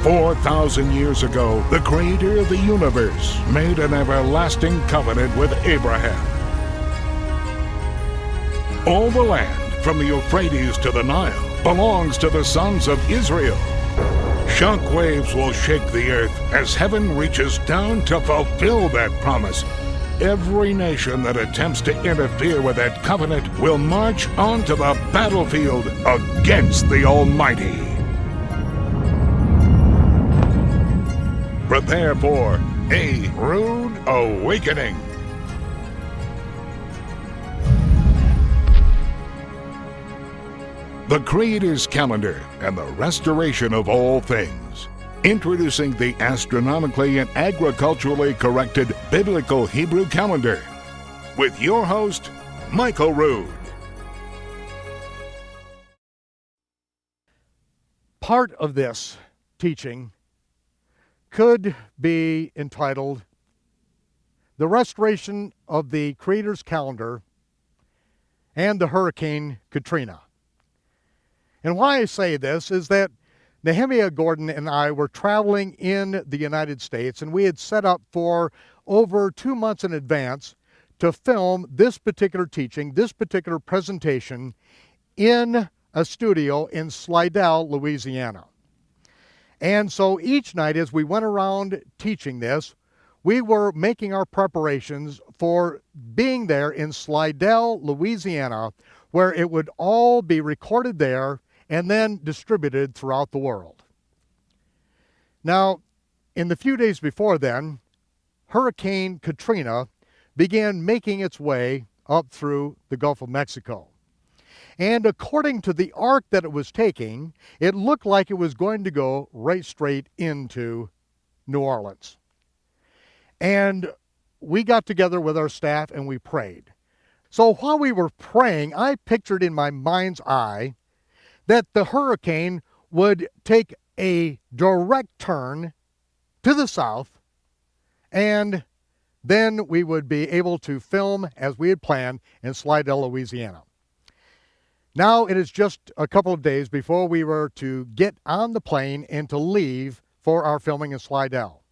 "4,000 years ago, the Creator of the universe made an everlasting covenant with Abraham. All the land, from the Euphrates to the Nile, belongs to the sons of Israel. Shockwaves will shake the earth as heaven reaches down to fulfill that promise. Every nation that attempts to interfere with that covenant will march onto the battlefield against the Almighty. Prepare for a rude awakening." The Creator's calendar and the restoration of all things. Introducing the astronomically and agriculturally corrected Biblical Hebrew calendar. With your host, Michael Rood. Part of this teaching could be entitled "The Restoration of the Creator's Calendar and the Hurricane Katrina." And why I say this is that Nehemiah Gordon and I were traveling in the United States, and we had set up for over 2 months in advance to film this particular teaching, this particular presentation, in a studio in Slidell, Louisiana. And so each night as we went around teaching this, we were making our preparations for being there in Slidell, Louisiana, where it would all be recorded there and then distributed throughout the world. Now, in the few days before then, Hurricane Katrina began making its way up through the Gulf of Mexico. And according to the arc that it was taking, it looked like it was going to go right straight into New Orleans. And we got together with our staff and we prayed. So while we were praying, I pictured in my mind's eye that the hurricane would take a direct turn to the south, and then we would be able to film as we had planned in Slidell, Louisiana. Now it is just a couple of days before we were to get on the plane and to leave for our filming in Slidell.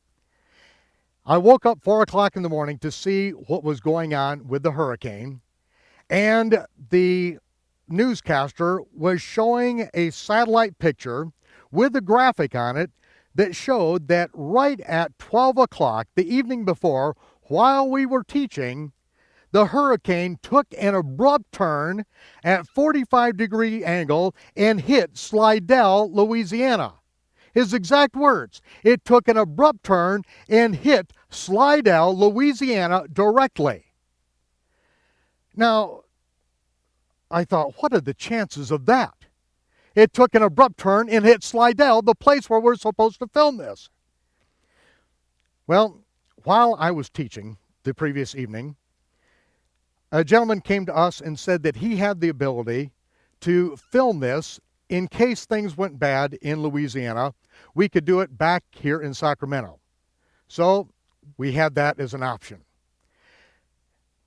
I woke up 4 o'clock in the morning to see what was going on with the hurricane, and the newscaster was showing a satellite picture with a graphic on it that showed that right at 12 o'clock the evening before, while we were teaching, the hurricane took an abrupt turn at 45-degree angle and hit Slidell, Louisiana. His exact words, "It took an abrupt turn and hit Slidell, Louisiana directly." Now, I thought, what are the chances of that? It took an abrupt turn and hit Slidell, the place where we're supposed to film this. Well, while I was teaching the previous evening, a gentleman came to us and said that he had the ability to film this in case things went bad in Louisiana. We could do it back here in Sacramento. So we had that as an option.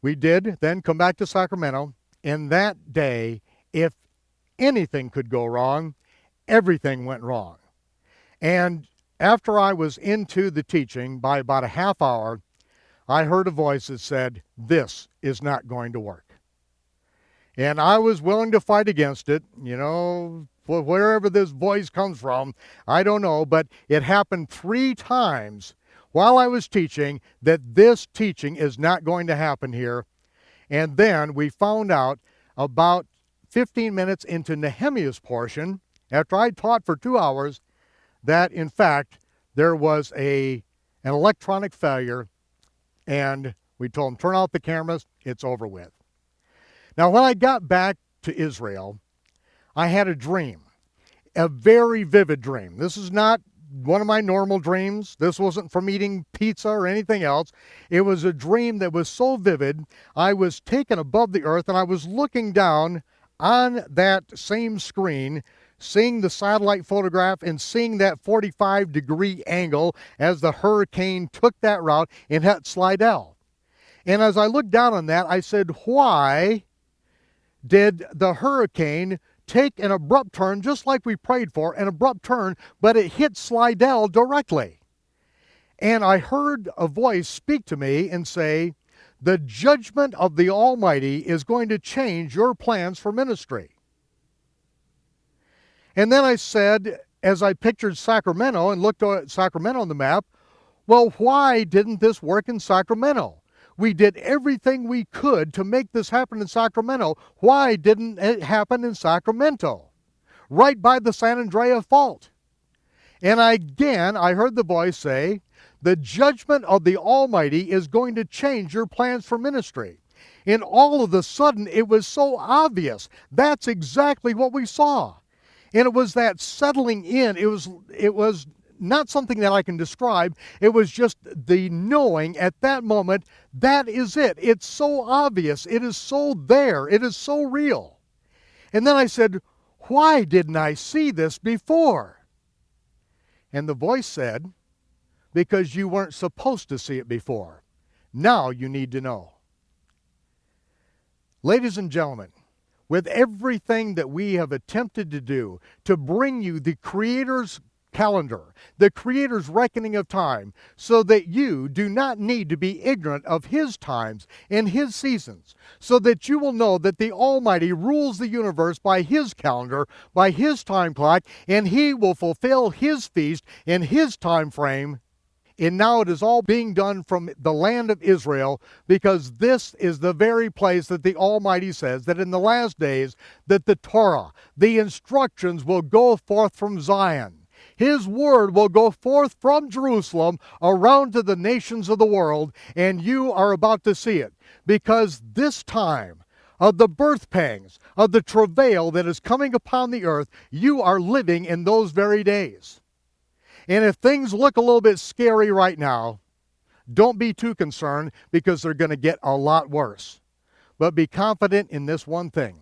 We did then come back to Sacramento, and that day, if anything could go wrong, everything went wrong. And after I was into the teaching by about a half hour, I heard a voice that said, "This is not going to work." And I was willing to fight against it, wherever this voice comes from, I don't know, but it happened 3 times while I was teaching that this teaching is not going to happen here. And then we found out about 15 minutes into Nehemiah's portion, after I'd taught for 2 hours, that in fact there was an electronic failure, and we told him, "Turn off the cameras, it's over with." Now when I got back to Israel, I had a dream, a very vivid dream. This is not one of my normal dreams. This wasn't from eating pizza or anything else. It was a dream that was so vivid, I was taken above the earth and I was looking down on that same screen, seeing the satellite photograph and seeing that 45-degree angle as the hurricane took that route and hit Slidell. And as I looked down on that, I said, why did the hurricane take an abrupt turn, just like we prayed for, an abrupt turn, but it hit Slidell directly? And I heard a voice speak to me and say, the judgment of the Almighty is going to change your plans for ministry. And then I said, as I pictured Sacramento and looked at Sacramento on the map, well, why didn't this work in Sacramento? We did everything we could to make this happen in Sacramento. Why didn't it happen in Sacramento? Right by the San Andreas Fault. And I heard the voice say, the judgment of the Almighty is going to change your plans for ministry. And all of a sudden, it was so obvious. That's exactly what we saw. And it was that settling in. It was not something that I can describe. It was just the knowing at that moment, that is it. It's so obvious. It is so there. It is so real. And then I said, why didn't I see this before? And the voice said, because you weren't supposed to see it before. Now you need to know. Ladies and gentlemen, with everything that we have attempted to do to bring you the Creator's calendar, the Creator's reckoning of time, so that you do not need to be ignorant of His times and His seasons, so that you will know that the Almighty rules the universe by His calendar, by His time clock, and He will fulfill His feast in His time frame. And now it is all being done from the land of Israel, because this is the very place that the Almighty says that in the last days that the Torah, the instructions, will go forth from Zion. His word will go forth from Jerusalem around to the nations of the world, and you are about to see it. Because this time of the birth pangs, of the travail that is coming upon the earth, you are living in those very days. And if things look a little bit scary right now, don't be too concerned, because they're going to get a lot worse. But be confident in this one thing,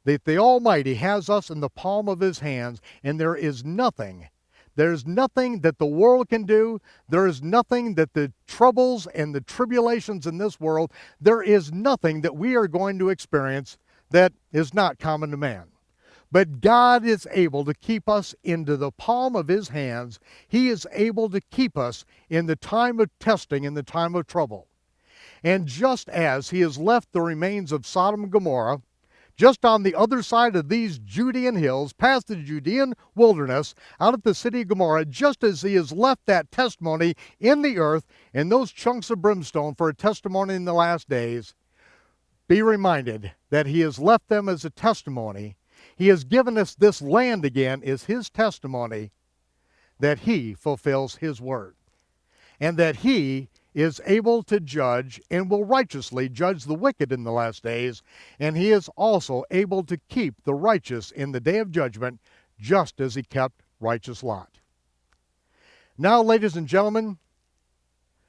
that the Almighty has us in the palm of His hands, and there's nothing that the world can do. There is nothing that the troubles and the tribulations in this world, there is nothing that we are going to experience that is not common to man. But God is able to keep us into the palm of His hands. He is able to keep us in the time of testing, in the time of trouble. And just as He has left the remains of Sodom and Gomorrah, just on the other side of these Judean hills, past the Judean wilderness, out of the city of Gomorrah, just as He has left that testimony in the earth, and those chunks of brimstone for a testimony in the last days, be reminded that He has left them as a testimony. He has given us this land again as His testimony that He fulfills His word, and that He is able to judge and will righteously judge the wicked in the last days, and He is also able to keep the righteous in the day of judgment, just as He kept righteous Lot. Now, ladies and gentlemen,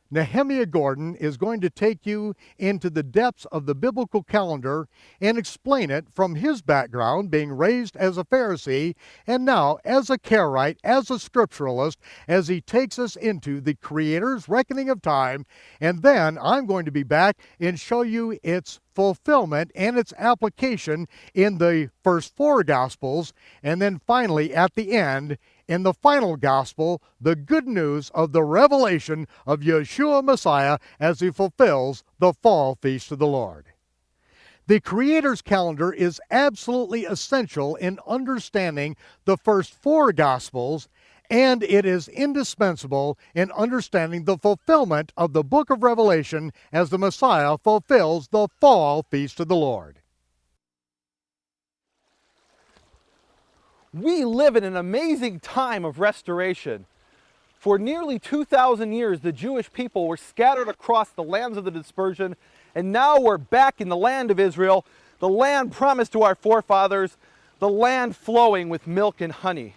Nehemiah Gordon is going to take you into the depths of the biblical calendar and explain it from his background, being raised as a Pharisee, and now as a Karaite, as a scripturalist, as he takes us into the Creator's reckoning of time. And then I'm going to be back and show you its fulfillment and its application in the first four Gospels, and then finally at the end, in the final gospel, the good news of the revelation of Yahshua Messiah as He fulfills the fall feast of the Lord. The Creator's calendar is absolutely essential in understanding the first four Gospels, and it is indispensable in understanding the fulfillment of the book of Revelation as the Messiah fulfills the fall feast of the Lord. We live in an amazing time of restoration. For nearly 2,000 years, the Jewish people were scattered across the lands of the dispersion, and now we're back in the land of Israel, the land promised to our forefathers, the land flowing with milk and honey.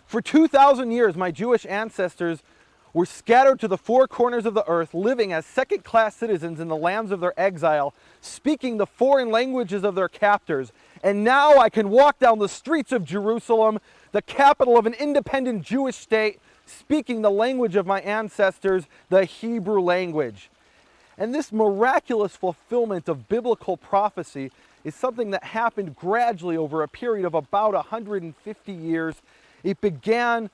For 2,000 years, my Jewish ancestors were scattered to the four corners of the earth, living as second-class citizens in the lands of their exile, speaking the foreign languages of their captors. And now I can walk down the streets of Jerusalem, the capital of an independent Jewish state, speaking the language of my ancestors, the Hebrew language. And this miraculous fulfillment of biblical prophecy is something that happened gradually over a period of about 150 years. It began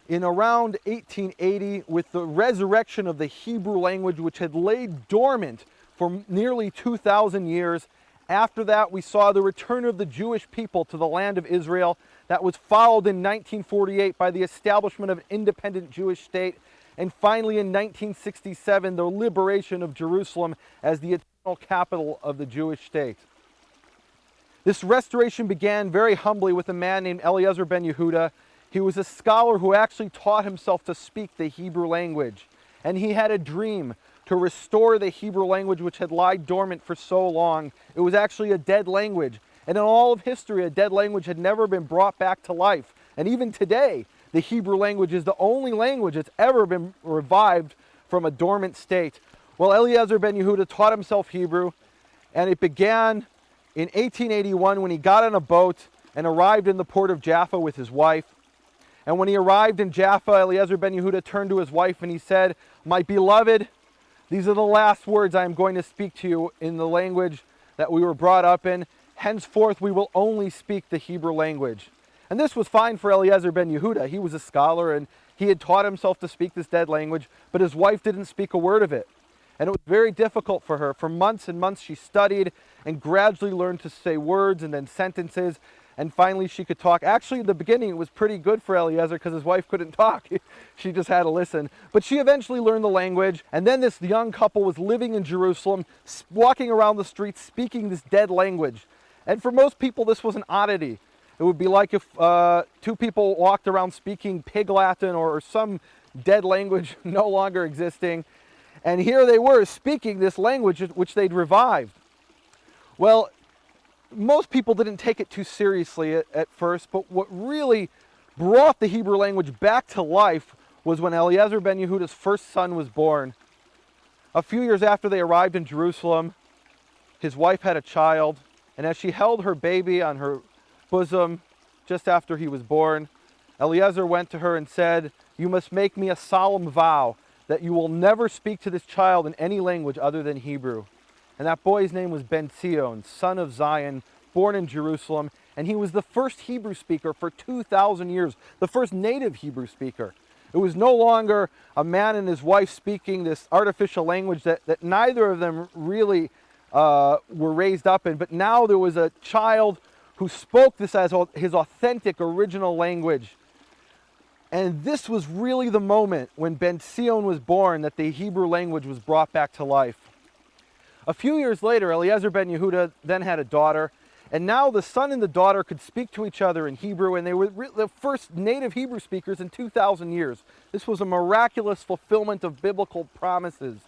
in around 1880 with the resurrection of the Hebrew language, which had laid dormant for nearly 2,000 years. After that, we saw the return of the Jewish people to the land of Israel. That was followed in 1948 by the establishment of an independent Jewish state. And finally, in 1967, the liberation of Jerusalem as the eternal capital of the Jewish state. This restoration began very humbly with a man named Eliezer ben Yehuda. He was a scholar who actually taught himself to speak the Hebrew language. And he had a dream to restore the Hebrew language which had lied dormant for so long. It was actually a dead language. And in all of history, a dead language had never been brought back to life. And even today, the Hebrew language is the only language that's ever been revived from a dormant state. Well, Eliezer ben Yehuda taught himself Hebrew, and it began in 1881 when he got on a boat and arrived in the port of Jaffa with his wife. And when he arrived in Jaffa, Eliezer ben Yehuda turned to his wife and he said, "My beloved, these are the last words I am going to speak to you in the language that we were brought up in. Henceforth, we will only speak the Hebrew language." And this was fine for Eliezer ben Yehuda. He was a scholar and he had taught himself to speak this dead language, but his wife didn't speak a word of it. And it was very difficult for her. For months and months she studied and gradually learned to say words and then sentences, and finally she could talk. Actually, in the beginning it was pretty good for Eliezer because his wife couldn't talk. She just had to listen. But she eventually learned the language, and then this young couple was living in Jerusalem, walking around the streets speaking this dead language. And for most people this was an oddity. It would be like if two people walked around speaking Pig Latin or some dead language no longer existing. And here they were speaking this language which they'd revived. Well, most people didn't take it too seriously at first, but what really brought the Hebrew language back to life was when Eliezer ben Yehuda's first son was born. A few years after they arrived in Jerusalem, his wife had a child, and as she held her baby on her bosom just after he was born, Eliezer went to her and said, "You must make me a solemn vow that you will never speak to this child in any language other than Hebrew." And that boy's name was Ben Zion, son of Zion, born in Jerusalem, and he was the first Hebrew speaker for 2,000 years, the first native Hebrew speaker. It was no longer a man and his wife speaking this artificial language that neither of them really were raised up in, but now there was a child who spoke this as his authentic original language. And this was really the moment when Ben Zion was born that the Hebrew language was brought back to life. A few years later, Eliezer ben Yehuda then had a daughter, and now the son and the daughter could speak to each other in Hebrew, and they were the first native Hebrew speakers in 2,000 years. This was a miraculous fulfillment of biblical promises.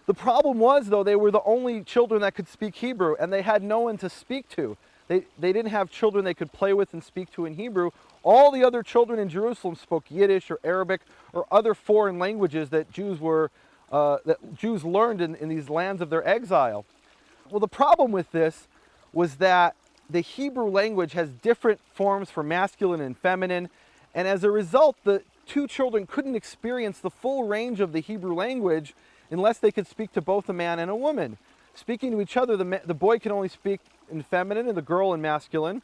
The problem was, though, they were the only children that could speak Hebrew, and they had no one to speak to. They didn't have children they could play with and speak to in Hebrew. All the other children in Jerusalem spoke Yiddish or Arabic or other foreign languages that Jews learned in these lands of their exile. Well, the problem with this was that the Hebrew language has different forms for masculine and feminine, and as a result, the two children couldn't experience the full range of the Hebrew language unless they could speak to both a man and a woman. Speaking to each other, the boy can only speak in feminine and the girl in masculine.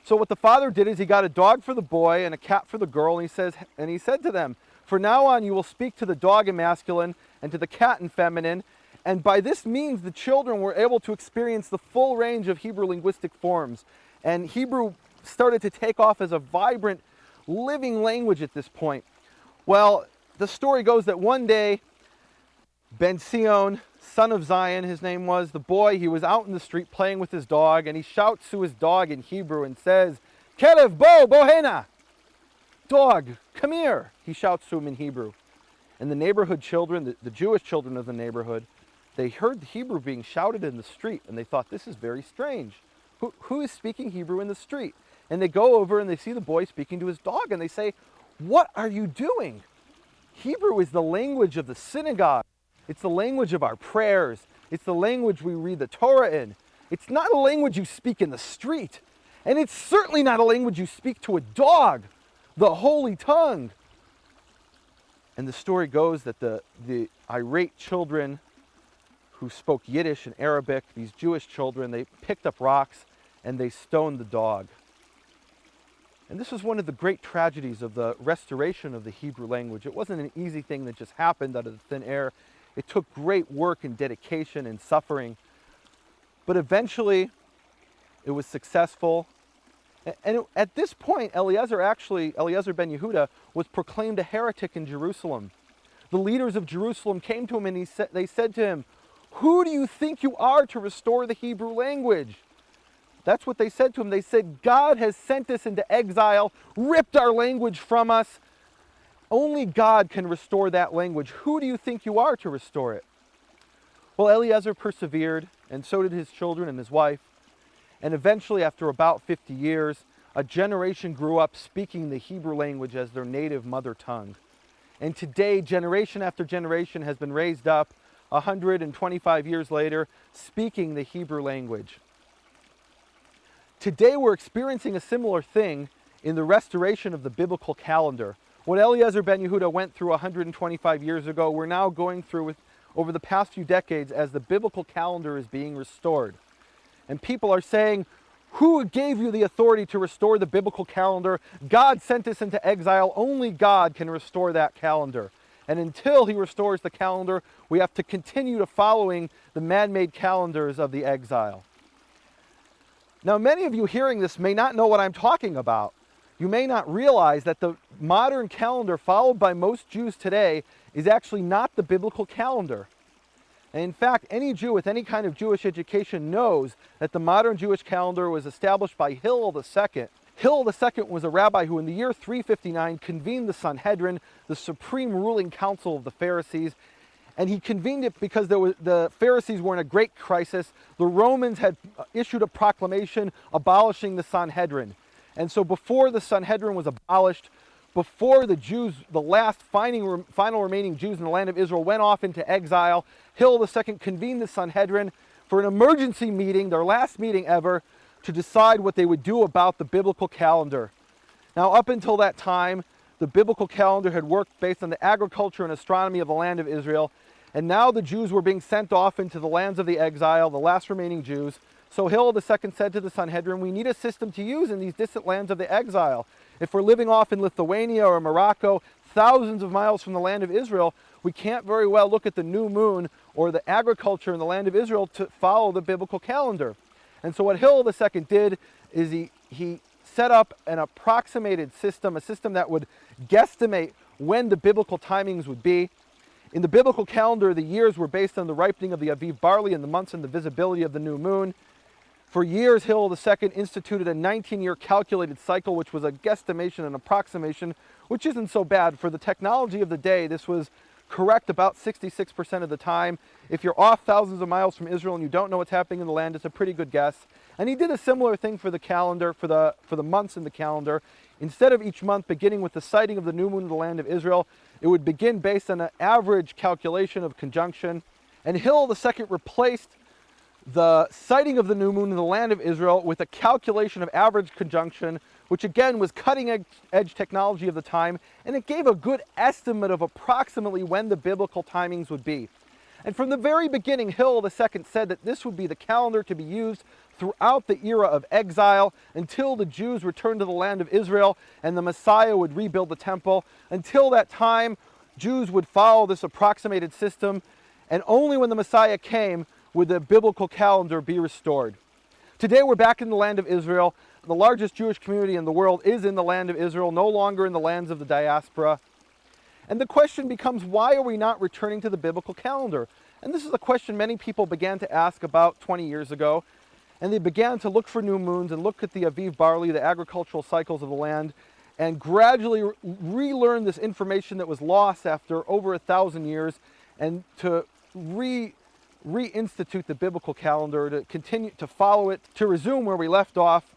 So what the father did is he got a dog for the boy and a cat for the girl, and he said to them, "From now on you will speak to the dog in masculine and to the cat in feminine." And by this means the children were able to experience the full range of Hebrew linguistic forms. And Hebrew started to take off as a vibrant, living language at this point. Well, the story goes that one day, Ben Zion, son of Zion, his name was, the boy, he was out in the street playing with his dog, and he shouts to his dog in Hebrew and says, "Kelev, bo, bohena!" "Dog, come here," he shouts to him in Hebrew. And the neighborhood children, the Jewish children of the neighborhood, they heard the Hebrew being shouted in the street, and they thought, this is very strange. Who is speaking Hebrew in the street? And they go over and they see the boy speaking to his dog, and they say, "What are you doing?" Hebrew is the language of the synagogue. It's the language of our prayers. It's the language we read the Torah in. It's not a language you speak in the street. And it's certainly not a language you speak to a dog, the holy tongue. And the story goes that the irate children who spoke Yiddish and Arabic, these Jewish children, they picked up rocks and they stoned the dog. And this was one of the great tragedies of the restoration of the Hebrew language. It wasn't an easy thing that just happened out of thin air. It took great work and dedication and suffering. But eventually, it was successful. And at this point, Eliezer ben Yehuda was proclaimed a heretic in Jerusalem. The leaders of Jerusalem came to him and they said to him, "Who do you think you are to restore the Hebrew language?" That's what they said to him. They said, "God has sent us into exile, ripped our language from us. Only God can restore that language. Who do you think you are to restore it?" Well, Eliezer persevered, and so did his children and his wife. And eventually, after about 50 years, a generation grew up speaking the Hebrew language as their native mother tongue. And today, generation after generation has been raised up 125 years later, speaking the Hebrew language. Today, we're experiencing a similar thing in the restoration of the biblical calendar. What Eliezer ben Yehuda went through 125 years ago, we're now going through over the past few decades as the biblical calendar is being restored. And people are saying, "Who gave you the authority to restore the biblical calendar? God sent us into exile. Only God can restore that calendar. And until he restores the calendar, we have to continue to following the man-made calendars of the exile." Now, many of you hearing this may not know what I'm talking about. You may not realize that the modern calendar followed by most Jews today is actually not the biblical calendar. And in fact, any Jew with any kind of Jewish education knows that the modern Jewish calendar was established by Hillel II. Hillel II was a rabbi who in the year 359 convened the Sanhedrin, the supreme ruling council of the Pharisees. And he convened it because the Pharisees were in a great crisis. The Romans had issued a proclamation abolishing the Sanhedrin. And so before the Sanhedrin was abolished, before the Jews, the last final remaining Jews in the land of Israel went off into exile, Hillel II convened the Sanhedrin for an emergency meeting, their last meeting ever, to decide what they would do about the biblical calendar. Now, up until that time, the biblical calendar had worked based on the agriculture and astronomy of the land of Israel, and now the Jews were being sent off into the lands of the exile, the last remaining Jews. So Hillel II said to the Sanhedrin, "We need a system to use in these distant lands of the exile. If we're living off in Lithuania or Morocco, thousands of miles from the land of Israel, we can't very well look at the new moon or the agriculture in the land of Israel to follow the biblical calendar." And so what Hillel II did is he set up an approximated system, a system that would guesstimate when the biblical timings would be. In the biblical calendar, the years were based on the ripening of the Aviv barley and the months and the visibility of the new moon. For years, Hillel II instituted a 19-year calculated cycle, which was a guesstimation and approximation, which isn't so bad. For the technology of the day, this was correct about 66% of the time. If you're off thousands of miles from Israel and you don't know what's happening in the land, it's a pretty good guess. And he did a similar thing for the calendar, for the months in the calendar. Instead of each month beginning with the sighting of the new moon in the land of Israel, it would begin based on an average calculation of conjunction. And Hillel II replaced the sighting of the new moon in the land of Israel with a calculation of average conjunction, which again was cutting edge technology of the time, and it gave a good estimate of approximately when the biblical timings would be. And from the very beginning, Hillel II said that this would be the calendar to be used throughout the era of exile until the Jews returned to the land of Israel and the Messiah would rebuild the temple. Until that time, Jews would follow this approximated system, and only when the Messiah came would the biblical calendar be restored. Today we're back in the land of Israel. The largest Jewish community in the world is in the land of Israel, no longer in the lands of the diaspora. And the question becomes, why are we not returning to the biblical calendar? And this is a question many people began to ask about 20 years ago. And they began to look for new moons and look at the Aviv barley, the agricultural cycles of the land, and gradually relearn this information that was lost after over 1,000 years, and to reinstitute the biblical calendar, to continue to follow it, to resume where we left off.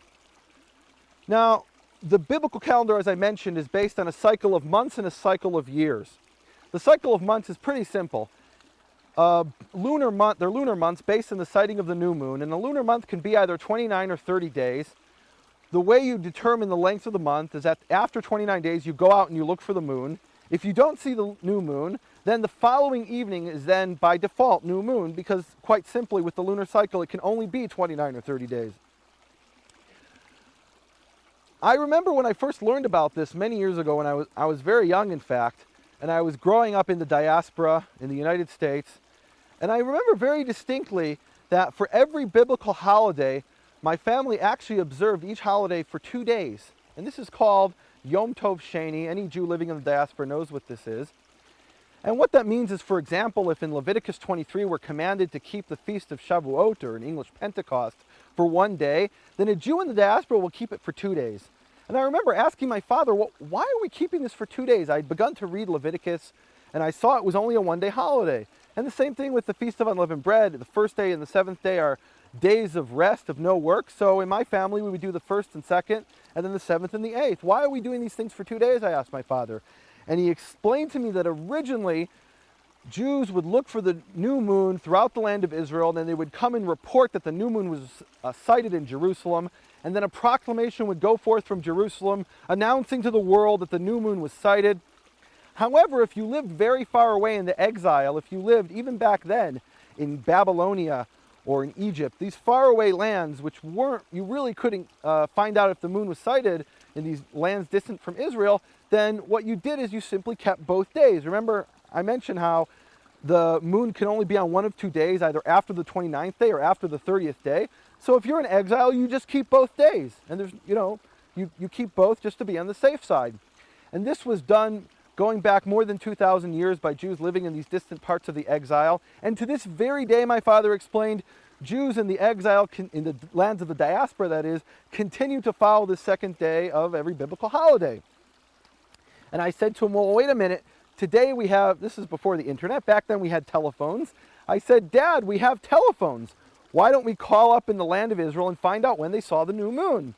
Now, the biblical calendar, as I mentioned, is based on a cycle of months and a cycle of years. The cycle of months is pretty simple. They're lunar months based on the sighting of the new moon, and the lunar month can be either 29 or 30 days. The way you determine the length of the month is that after 29 days, you go out and you look for the moon, If you don't see the new moon, then the following evening is then by default new moon, because quite simply with the lunar cycle it can only be 29 or 30 days. I remember when I first learned about this many years ago, when I was very young, in fact, and I was growing up in the diaspora in the United States, and I remember very distinctly that for every biblical holiday, my family actually observed each holiday for 2 days. And this is called Yom Tov Sheni. Any Jew living in the diaspora knows what this is. And what that means is, for example, if in Leviticus 23 we're commanded to keep the feast of Shavuot, or in English Pentecost, for 1 day, then a Jew in the diaspora will keep it for 2 days. And I remember asking my father, well, why are we keeping this for 2 days? I'd begun to read Leviticus, and I saw it was only a 1-day holiday. And the same thing with the Feast of Unleavened Bread. The first day and the seventh day are days of rest, of no work. So in my family, we would do the first and second, and then the seventh and the eighth. Why are we doing these things for 2 days? I asked my father. And he explained to me that originally Jews would look for the new moon throughout the land of Israel, and then they would come and report that the new moon was sighted in Jerusalem, and then a proclamation would go forth from Jerusalem announcing to the world that the new moon was sighted. However, if you lived very far away in the exile, if you lived even back then in Babylonia or in Egypt, these faraway lands which you really couldn't find out if the moon was sighted in these lands distant from Israel, then what you did is you simply kept both days. Remember, I mentioned how the moon can only be on one of 2 days, either after the 29th day or after the 30th day. So if you're in exile, you just keep both days. And there's, you keep both just to be on the safe side. And this was done going back more than 2,000 years by Jews living in these distant parts of the exile. And to this very day, my father explained, Jews in the exile, in the lands of the diaspora that is, continue to follow the second day of every biblical holiday. And I said to him, well, wait a minute. Today we have, this is before the internet, back then we had telephones. I said, Dad, we have telephones. Why don't we call up in the land of Israel and find out when they saw the new moon?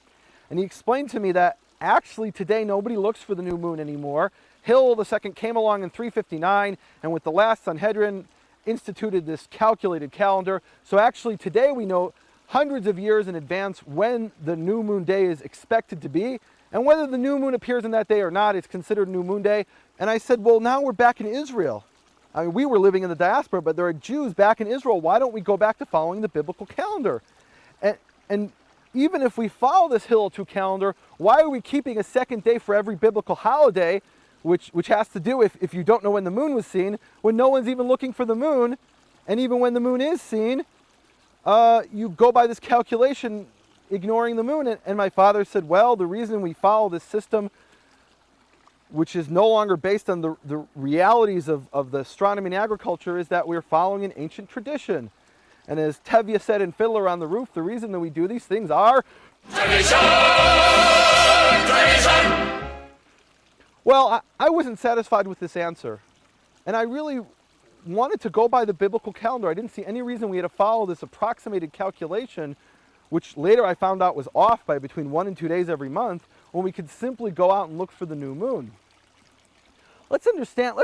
And he explained to me that actually today nobody looks for the new moon anymore. Hill II came along in 359, and with the last Sanhedrin instituted this calculated calendar. So actually today we know hundreds of years in advance when the new moon day is expected to be. And whether the new moon appears on that day or not, it's considered new moon day. And I said, well, now we're back in Israel. I mean, we were living in the diaspora, but there are Jews back in Israel. Why don't we go back to following the biblical calendar? And even if we follow this Hillel II calendar, why are we keeping a second day for every biblical holiday, which has to do if you don't know when the moon was seen, when no one's even looking for the moon, and even when the moon is seen, you go by this calculation ignoring the moon. And my father said, well, the reason we follow this system, which is no longer based on the realities of the astronomy and agriculture, is that we're following an ancient tradition. And as Tevye said in Fiddler on the Roof, the reason that we do these things are tradition! Tradition! Well, I wasn't satisfied with this answer. And I really wanted to go by the biblical calendar. I didn't see any reason we had to follow this approximated calculation, which later I found out was off by between 1 and 2 days every month, when we could simply go out and look for the new moon. Let's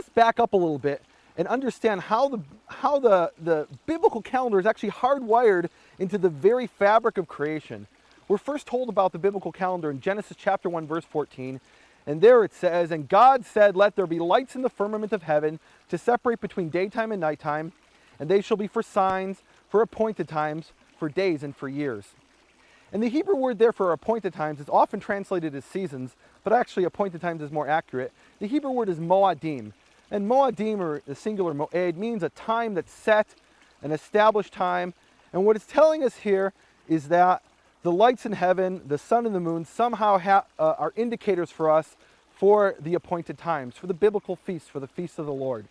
back up a little bit and understand how the biblical calendar is actually hardwired into the very fabric of creation. We're first told about the biblical calendar in Genesis chapter 1, verse 14. And there it says, and God said, let there be lights in the firmament of heaven to separate between daytime and nighttime, and they shall be for signs, for appointed times, for days and for years. And the Hebrew word there for appointed times is often translated as seasons, but actually appointed times is more accurate. The Hebrew word is moadim. And moadim, or the singular moed, means a time that's set, an established time. And what it's telling us here is that the lights in heaven, the sun and the moon, somehow are indicators for us for the appointed times, for the biblical feasts, for the feasts of the Lord.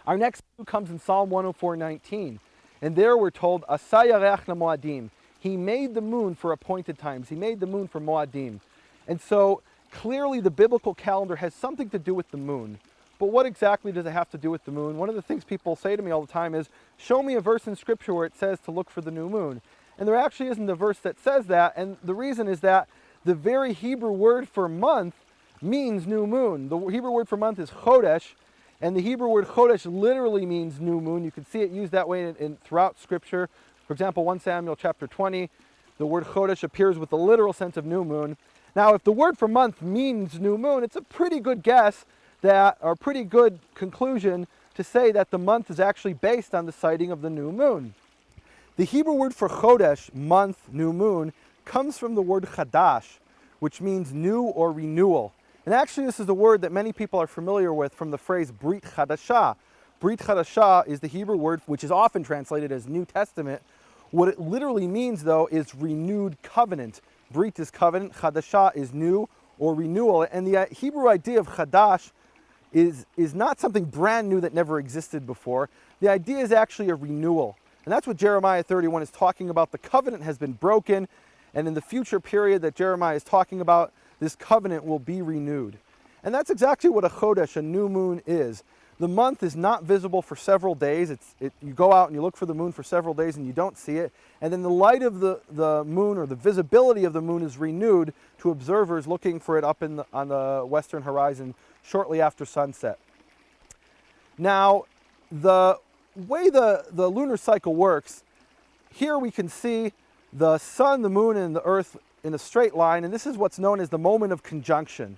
Our next clue comes in Psalm 104:19. And there we're told, Asa yarech moadim. He made the moon for appointed times. He made the moon for moadim. And so clearly the biblical calendar has something to do with the moon. But what exactly does it have to do with the moon? One of the things people say to me all the time is, show me a verse in Scripture where it says to look for the new moon. And there actually isn't a verse that says that. And the reason is that the very Hebrew word for month means new moon. The Hebrew word for month is chodesh. And the Hebrew word chodesh literally means new moon. You can see it used that way throughout Scripture. For example, 1 Samuel chapter 20, the word chodesh appears with the literal sense of new moon. Now, if the word for month means new moon, it's a pretty good guess that are a pretty good conclusion to say that the month is actually based on the sighting of the new moon. The Hebrew word for chodesh, month, new moon, comes from the word chadash, which means new or renewal. And actually this is a word that many people are familiar with from the phrase Brit Chadashah. Brit Chadashah is the Hebrew word which is often translated as New Testament. What it literally means, though, is renewed covenant. Brit is covenant, Chadashah is new or renewal. And the Hebrew idea of Chadash is not something brand new that never existed before. The idea is actually a renewal. And that's what Jeremiah 31 is talking about. The covenant has been broken, and in the future period that Jeremiah is talking about, this covenant will be renewed. And that's exactly what a chodesh, a new moon, is. The month is not visible for several days. You go out and you look for the moon for several days and you don't see it. And then the light of the moon, or the visibility of the moon, is renewed to observers looking for it up on the western horizon shortly after sunset. Now, the way the lunar cycle works, here we can see the sun, the moon, and the earth in a straight line, and this is what's known as the moment of conjunction.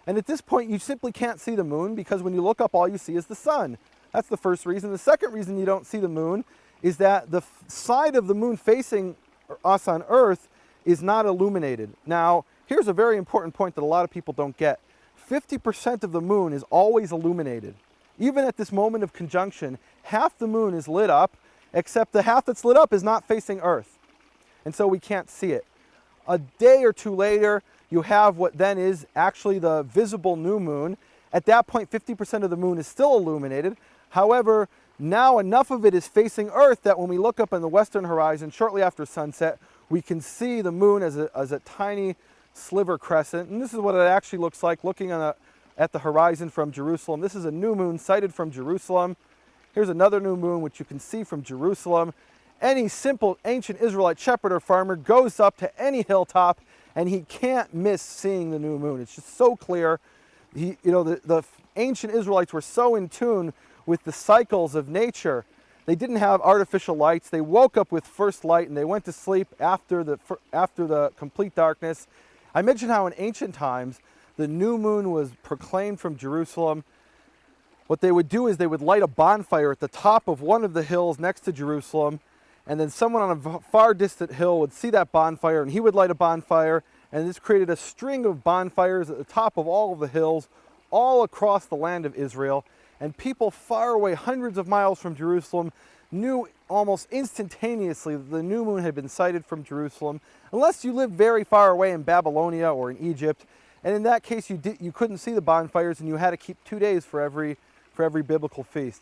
And at this point, you simply can't see the moon because when you look up, all you see is the sun. That's the first reason. The second reason you don't see the moon is that the side of the moon facing us on Earth is not illuminated. Now, here's a very important point that a lot of people don't get. 50% of the moon is always illuminated. Even at this moment of conjunction, half the moon is lit up, except the half that's lit up is not facing Earth. And so we can't see it. A day or two later, you have what then is actually the visible new moon. At that point, 50% of the moon is still illuminated. However, now enough of it is facing Earth that when we look up on the western horizon shortly after sunset, we can see the moon as a tiny sliver crescent. And this is what it actually looks like looking at the horizon from Jerusalem. This is a new moon sighted from Jerusalem. Here's another new moon which you can see from Jerusalem. Any simple ancient Israelite shepherd or farmer goes up to any hilltop and he can't miss seeing the new moon. It's just so clear. The ancient Israelites were so in tune with the cycles of nature. They didn't have artificial lights. They woke up with first light and they went to sleep after the complete darkness. I mentioned how in ancient times the new moon was proclaimed from Jerusalem. What they would do is they would light a bonfire at the top of one of the hills next to Jerusalem, and then someone on a far distant hill would see that bonfire and he would light a bonfire, and this created a string of bonfires at the top of all of the hills all across the land of Israel. And people far away, hundreds of miles from Jerusalem, knew almost instantaneously that the new moon had been sighted from Jerusalem, unless you lived very far away in Babylonia or in Egypt. And in that case, you couldn't see the bonfires and you had to keep 2 days for every biblical feast.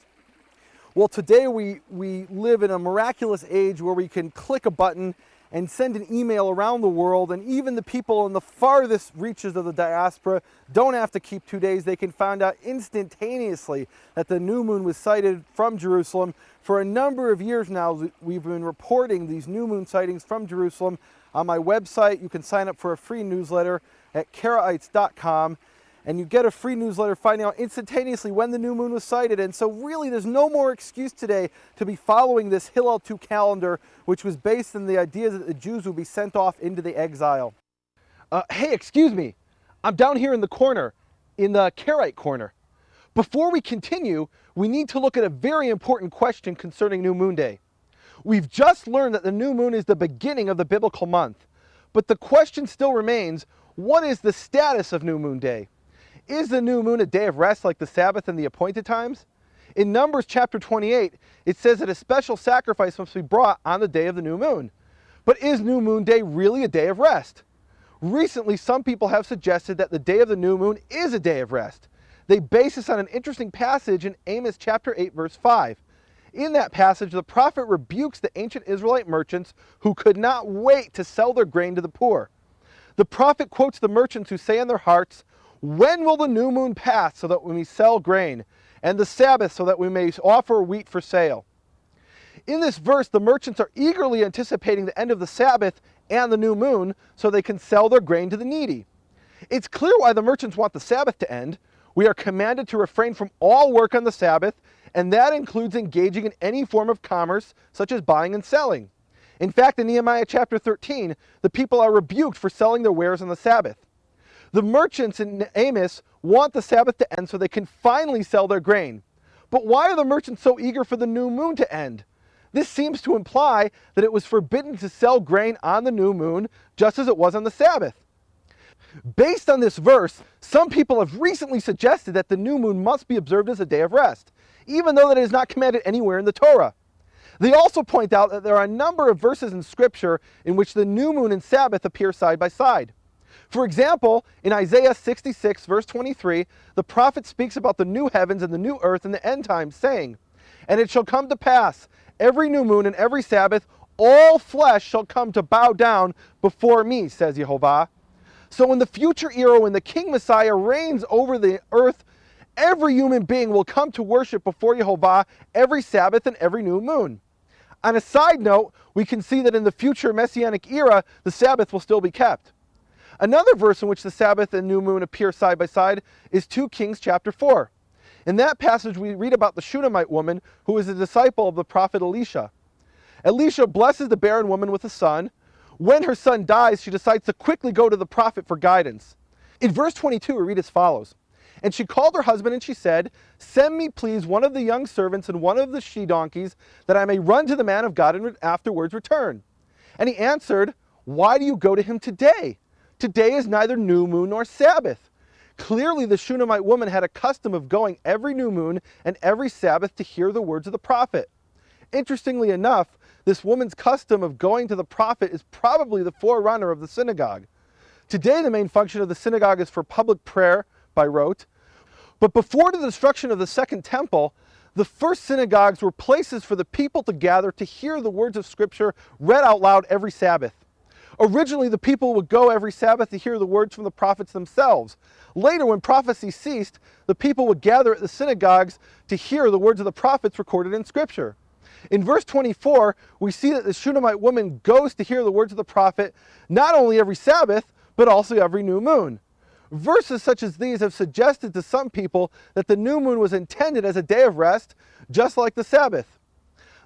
Well, today we live in a miraculous age where we can click a button and send an email around the world, and even the people in the farthest reaches of the diaspora don't have to keep 2 days. They can find out instantaneously that the new moon was sighted from Jerusalem. For a number of years now, we've been reporting these new moon sightings from Jerusalem. On my website, you can sign up for a free newsletter at karaites.com. And you get a free newsletter finding out instantaneously when the new moon was sighted. And so really there's no more excuse today to be following this Hillel 2 calendar, which was based on the idea that the Jews would be sent off into the exile. Hey, excuse me. I'm down here in the corner, in the Karaite corner. Before we continue, we need to look at a very important question concerning New Moon Day. We've just learned that the new moon is the beginning of the biblical month. But the question still remains, what is the status of New Moon Day? Is the new moon a day of rest like the Sabbath and the appointed times? In Numbers chapter 28, it says that a special sacrifice must be brought on the day of the new moon. But is New Moon Day really a day of rest? Recently, some people have suggested that the day of the new moon is a day of rest. They base this on an interesting passage in Amos chapter 8, verse 5. In that passage, the prophet rebukes the ancient Israelite merchants who could not wait to sell their grain to the poor. The prophet quotes the merchants who say in their hearts, "When will the new moon pass so that we may sell grain, and the Sabbath so that we may offer wheat for sale?" In this verse, the merchants are eagerly anticipating the end of the Sabbath and the new moon so they can sell their grain to the needy. It's clear why the merchants want the Sabbath to end. We are commanded to refrain from all work on the Sabbath, and that includes engaging in any form of commerce, such as buying and selling. In fact, in Nehemiah chapter 13, the people are rebuked for selling their wares on the Sabbath. The merchants in Amos want the Sabbath to end so they can finally sell their grain. But why are the merchants so eager for the new moon to end? This seems to imply that it was forbidden to sell grain on the new moon, just as it was on the Sabbath. Based on this verse, some people have recently suggested that the new moon must be observed as a day of rest, even though that it is not commanded anywhere in the Torah. They also point out that there are a number of verses in Scripture in which the new moon and Sabbath appear side by side. For example, in Isaiah 66, verse 23, the prophet speaks about the new heavens and the new earth in the end times, saying, "And it shall come to pass, every new moon and every Sabbath, all flesh shall come to bow down before me, says Jehovah." So in the future era, when the King Messiah reigns over the earth, every human being will come to worship before Jehovah every Sabbath and every new moon. On a side note, we can see that in the future Messianic era, the Sabbath will still be kept. Another verse in which the Sabbath and new moon appear side by side is 2 Kings chapter 4. In that passage, we read about the Shunammite woman who is a disciple of the prophet Elisha. Elisha blesses the barren woman with a son. When her son dies, she decides to quickly go to the prophet for guidance. In verse 22, we read as follows. "And she called her husband and she said, 'Send me please one of the young servants and one of the she-donkeys, that I may run to the man of God and afterwards return.' And he answered, 'Why do you go to him today? Today is neither new moon nor Sabbath.' Clearly the Shunammite woman had a custom of going every new moon and every Sabbath to hear the words of the prophet. Interestingly enough, this woman's custom of going to the prophet is probably the forerunner of the synagogue. Today the main function of the synagogue is for public prayer by rote. But before the destruction of the Second Temple, the first synagogues were places for the people to gather to hear the words of Scripture read out loud every Sabbath. Originally, the people would go every Sabbath to hear the words from the prophets themselves. Later, when prophecy ceased, the people would gather at the synagogues to hear the words of the prophets recorded in Scripture. In verse 24, we see that the Shunammite woman goes to hear the words of the prophet not only every Sabbath, but also every new moon. Verses such as these have suggested to some people that the new moon was intended as a day of rest, just like the Sabbath.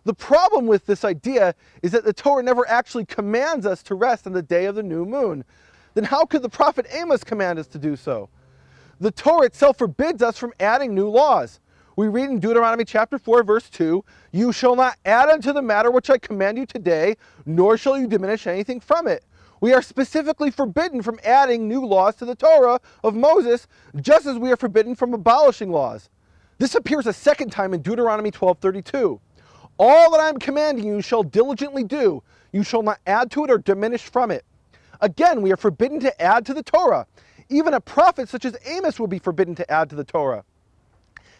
The problem with this idea is that the Torah never actually commands us to rest on the day of the new moon. Then how could the prophet Amos command us to do so? The Torah itself forbids us from adding new laws. We read in Deuteronomy chapter 4, verse 2, "You shall not add unto the matter which I command you today, nor shall you diminish anything from it." We are specifically forbidden from adding new laws to the Torah of Moses, just as we are forbidden from abolishing laws. This appears a second time in Deuteronomy 12:32. "All that I am commanding you shall diligently do. You shall not add to it or diminish from it." Again, we are forbidden to add to the Torah. Even a prophet such as Amos will be forbidden to add to the Torah.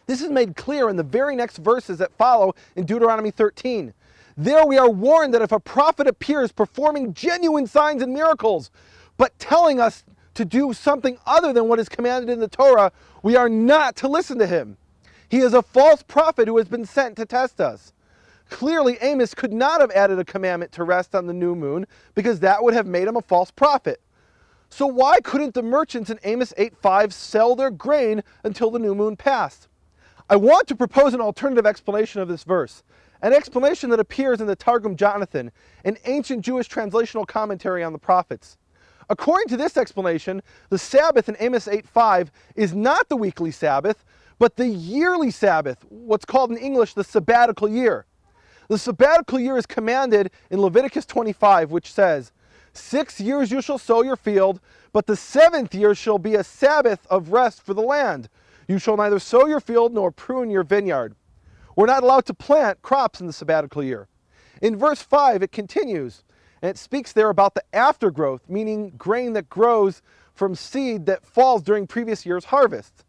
This is made clear in the very next verses that follow in Deuteronomy 13. There we are warned that if a prophet appears performing genuine signs and miracles, but telling us to do something other than what is commanded in the Torah, we are not to listen to him. He is a false prophet who has been sent to test us. Clearly, Amos could not have added a commandment to rest on the new moon, because that would have made him a false prophet. So why couldn't the merchants in Amos 8:5 sell their grain until the new moon passed? I want to propose an alternative explanation of this verse, an explanation that appears in the Targum Jonathan, an ancient Jewish translational commentary on the prophets. According to this explanation, the Sabbath in Amos 8:5 is not the weekly Sabbath, but the yearly Sabbath, what's called in English the sabbatical year. The sabbatical year is commanded in Leviticus 25, which says, 6 years you shall sow your field, but the 7th year shall be a Sabbath of rest for the land. You shall neither sow your field nor prune your vineyard. We're not allowed to plant crops in the sabbatical year. In verse 5, it continues, and it speaks there about the aftergrowth, meaning grain that grows from seed that falls during previous year's harvest.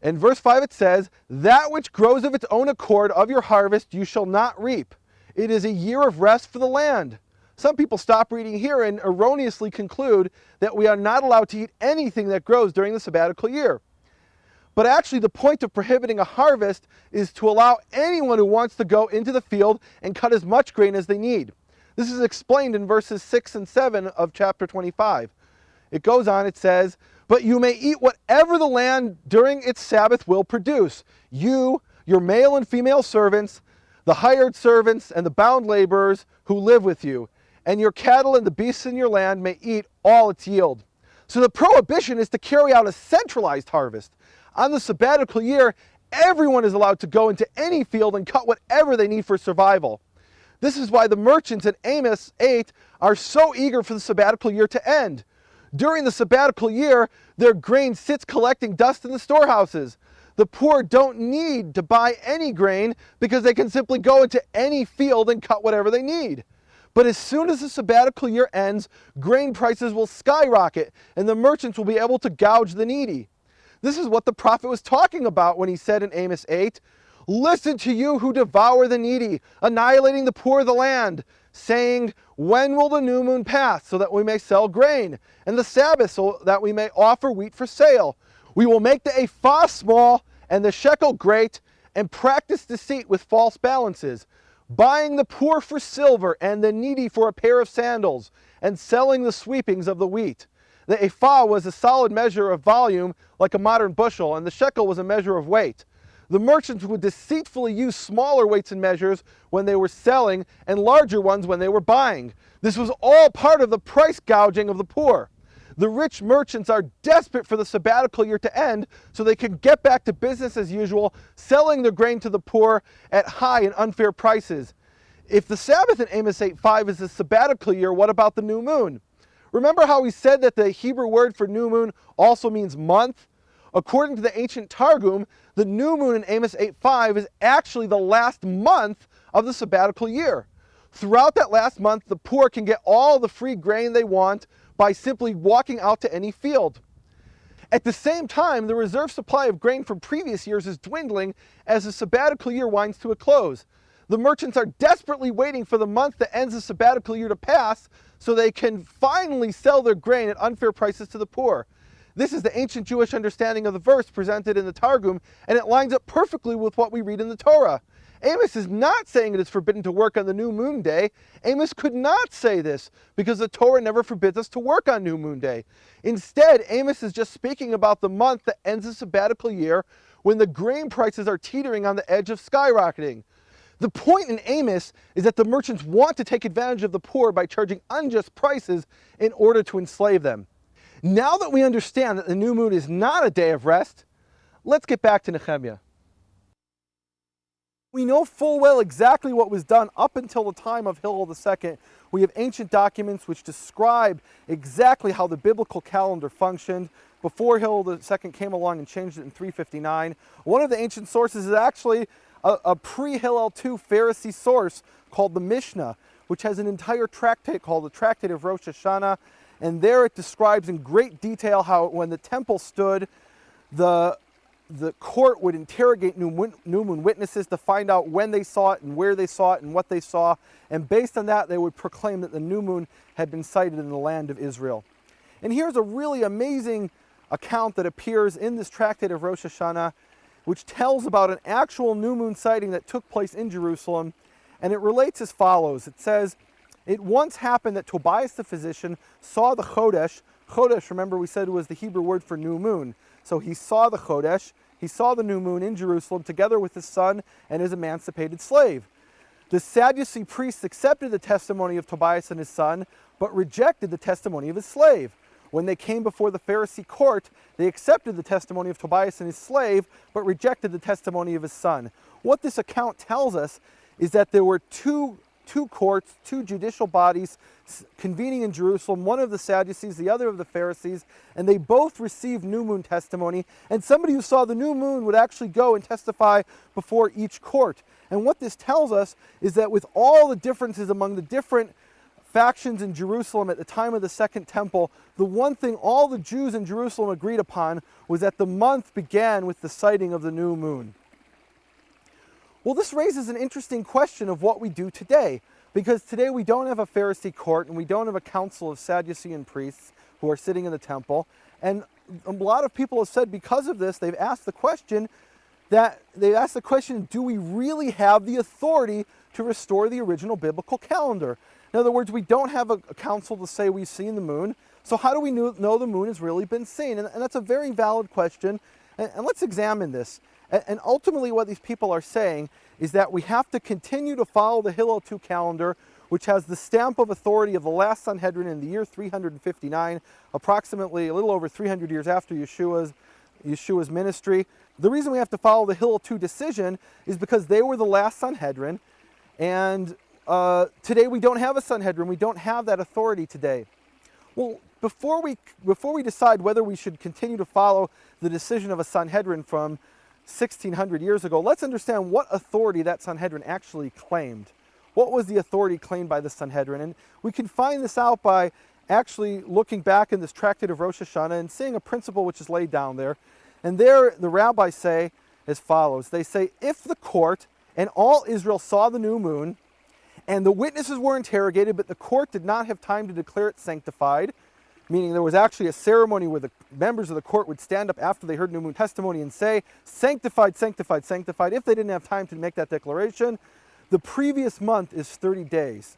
In verse 5 it says, "That which grows of its own accord of your harvest you shall not reap. It is a year of rest for the land." Some people stop reading here and erroneously conclude that we are not allowed to eat anything that grows during the sabbatical year. But actually the point of prohibiting a harvest is to allow anyone who wants to go into the field and cut as much grain as they need. This is explained in verses 6 and 7 of chapter 25. It goes on, it says, "But you may eat whatever the land during its Sabbath will produce. You, your male and female servants, the hired servants, and the bound laborers who live with you, and your cattle and the beasts in your land may eat all its yield. So the prohibition is to carry out a centralized harvest. On the sabbatical year, everyone is allowed to go into any field and cut whatever they need for survival. This is why the merchants in Amos 8 are so eager for the sabbatical year to end. During the sabbatical year, their grain sits collecting dust in the storehouses. The poor don't need to buy any grain because they can simply go into any field and cut whatever they need. But as soon as the sabbatical year ends, grain prices will skyrocket and the merchants will be able to gouge the needy. This is what the prophet was talking about when he said in Amos 8, "Listen to you who devour the needy, annihilating the poor of the land, saying, when will the new moon pass so that we may sell grain, and the Sabbath so that we may offer wheat for sale? We will make the ephah small and the shekel great, and practice deceit with false balances, buying the poor for silver and the needy for a pair of sandals, and selling the sweepings of the wheat." The ephah was a solid measure of volume like a modern bushel, and the shekel was a measure of weight. The merchants would deceitfully use smaller weights and measures when they were selling and larger ones when they were buying. This was all part of the price gouging of the poor. The rich merchants are desperate for the sabbatical year to end so they can get back to business as usual, selling their grain to the poor at high and unfair prices. If the Sabbath in Amos 8:5 is the sabbatical year, what about the new moon? Remember how we said that the Hebrew word for new moon also means month? According to the ancient Targum, the new moon in Amos 8:5 is actually the last month of the sabbatical year. Throughout that last month, the poor can get all the free grain they want by simply walking out to any field. At the same time, the reserve supply of grain from previous years is dwindling as the sabbatical year winds to a close. The merchants are desperately waiting for the month that ends the sabbatical year to pass so they can finally sell their grain at unfair prices to the poor. This is the ancient Jewish understanding of the verse presented in the Targum, and it lines up perfectly with what we read in the Torah. Amos is not saying it is forbidden to work on the new moon day. Amos could not say this because the Torah never forbids us to work on new moon day. Instead, Amos is just speaking about the month that ends the sabbatical year when the grain prices are teetering on the edge of skyrocketing. The point in Amos is that the merchants want to take advantage of the poor by charging unjust prices in order to enslave them. Now that we understand that the new moon is not a day of rest, let's get back to Nehemiah. We know full well exactly what was done up until the time of Hillel II. We have ancient documents which describe exactly how the biblical calendar functioned before Hillel II came along and changed it in 359. One of the ancient sources is actually a pre-Hillel II Pharisee source called the Mishnah, which has an entire tractate called the Tractate of Rosh Hashanah. And there it describes in great detail how when the temple stood, the court would interrogate new moon witnesses to find out when they saw it and where they saw it and what they saw. And based on that, they would proclaim that the new moon had been sighted in the land of Israel. And here's a really amazing account that appears in this Tractate of Rosh Hashanah, which tells about an actual new moon sighting that took place in Jerusalem. And it relates as follows. It says, "It once happened that Tobias the physician saw the Chodesh." Chodesh, remember we said, was the Hebrew word for new moon. So he saw the Chodesh, he saw the new moon in Jerusalem together with his son and his emancipated slave. The Sadducee priests accepted the testimony of Tobias and his son, but rejected the testimony of his slave. When they came before the Pharisee court, they accepted the testimony of Tobias and his slave, but rejected the testimony of his son. What this account tells us is that there were two courts, two judicial bodies convening in Jerusalem, one of the Sadducees, the other of the Pharisees, and they both received new moon testimony, and somebody who saw the new moon would actually go and testify before each court. And what this tells us is that with all the differences among the different factions in Jerusalem at the time of the Second Temple, the one thing all the Jews in Jerusalem agreed upon was that the month began with the sighting of the new moon. Well, this raises an interesting question of what we do today, because today we don't have a Pharisee court and we don't have a council of Sadducean priests who are sitting in the temple. And a lot of people have said because of this, they've asked the question, do we really have the authority to restore the original biblical calendar? In other words, we don't have a council to say we've seen the moon, so how do we know the moon has really been seen? And that's a very valid question, and let's examine this. And ultimately what these people are saying is that we have to continue to follow the Hillel II calendar, which has the stamp of authority of the last Sanhedrin in the year 359, approximately a little over 300 years after Yeshua's ministry. The reason we have to follow the Hillel II decision is because they were the last Sanhedrin, and today we don't have a Sanhedrin. We don't have that authority today. Well, before we decide whether we should continue to follow the decision of a Sanhedrin from 1600 years ago, let's understand what authority that Sanhedrin actually claimed. What was the authority claimed by the Sanhedrin? And we can find this out by actually looking back in this tractate of Rosh Hashanah and seeing a principle which is laid down there. And there the rabbis say as follows. They say, if the court and all Israel saw the new moon, and the witnesses were interrogated, but the court did not have time to declare it sanctified, meaning there was actually a ceremony where the members of the court would stand up after they heard new moon testimony and say, sanctified, sanctified, sanctified. If they didn't have time to make that declaration, the previous month is 30 days.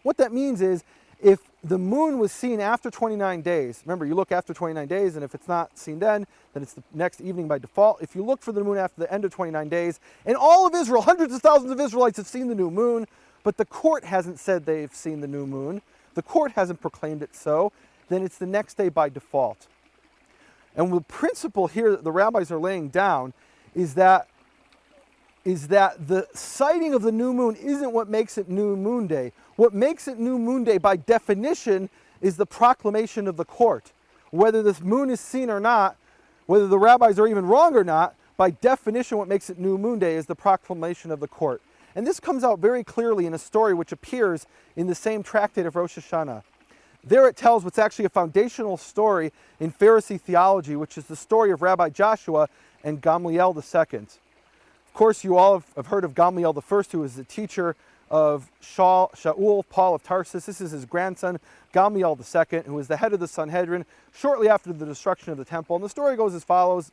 What that means is, if the moon was seen after 29 days, remember you look after 29 days, and if it's not seen then it's the next evening by default. If you look for the moon after the end of 29 days, and all of Israel, hundreds of thousands of Israelites have seen the new moon, but the court hasn't said they've seen the new moon, the court hasn't proclaimed it so, then it's the next day by default. And the principle here that the rabbis are laying down is that the sighting of the new moon isn't what makes it new moon day. What makes it new moon day by definition is the proclamation of the court. Whether this moon is seen or not, whether the rabbis are even wrong or not, by definition what makes it new moon day is the proclamation of the court. And this comes out very clearly in a story which appears in the same tractate of Rosh Hashanah. There it tells what's actually a foundational story in Pharisee theology, which is the story of Rabbi Joshua and Gamliel II. Of course, you all have heard of Gamliel I, who was the teacher of Shaul, Paul of Tarsus. This is his grandson, Gamliel II, who was the head of the Sanhedrin shortly after the destruction of the temple. And the story goes as follows.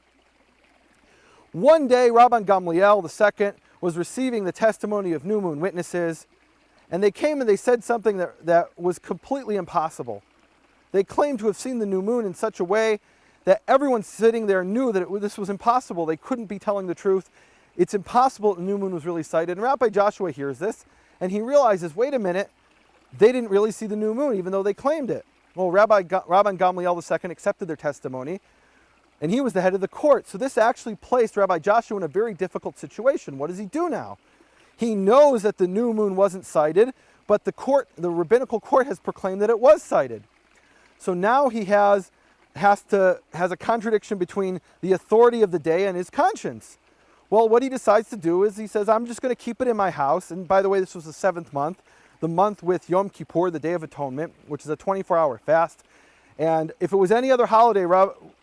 One day, Rabban Gamliel II was receiving the testimony of new moon witnesses, and they came and they said something that was completely impossible. They claimed to have seen the new moon in such a way that everyone sitting there knew that this was impossible. They couldn't be telling the truth. It's impossible that the new moon was really sighted. And Rabbi Joshua hears this, and he realizes, wait a minute, they didn't really see the new moon, even though they claimed it. Well, Rabban Gamliel II accepted their testimony, and he was the head of the court. So this actually placed Rabbi Joshua in a very difficult situation. What does he do now? He knows that the new moon wasn't sighted, but the rabbinical court has proclaimed that it was sighted. So now he has a contradiction between the authority of the day and his conscience. Well, what he decides to do is he says, I'm just going to keep it in my house. And by the way, this was the 7th month, the month with Yom Kippur, the Day of Atonement, which is a 24-hour fast. And if it was any other holiday,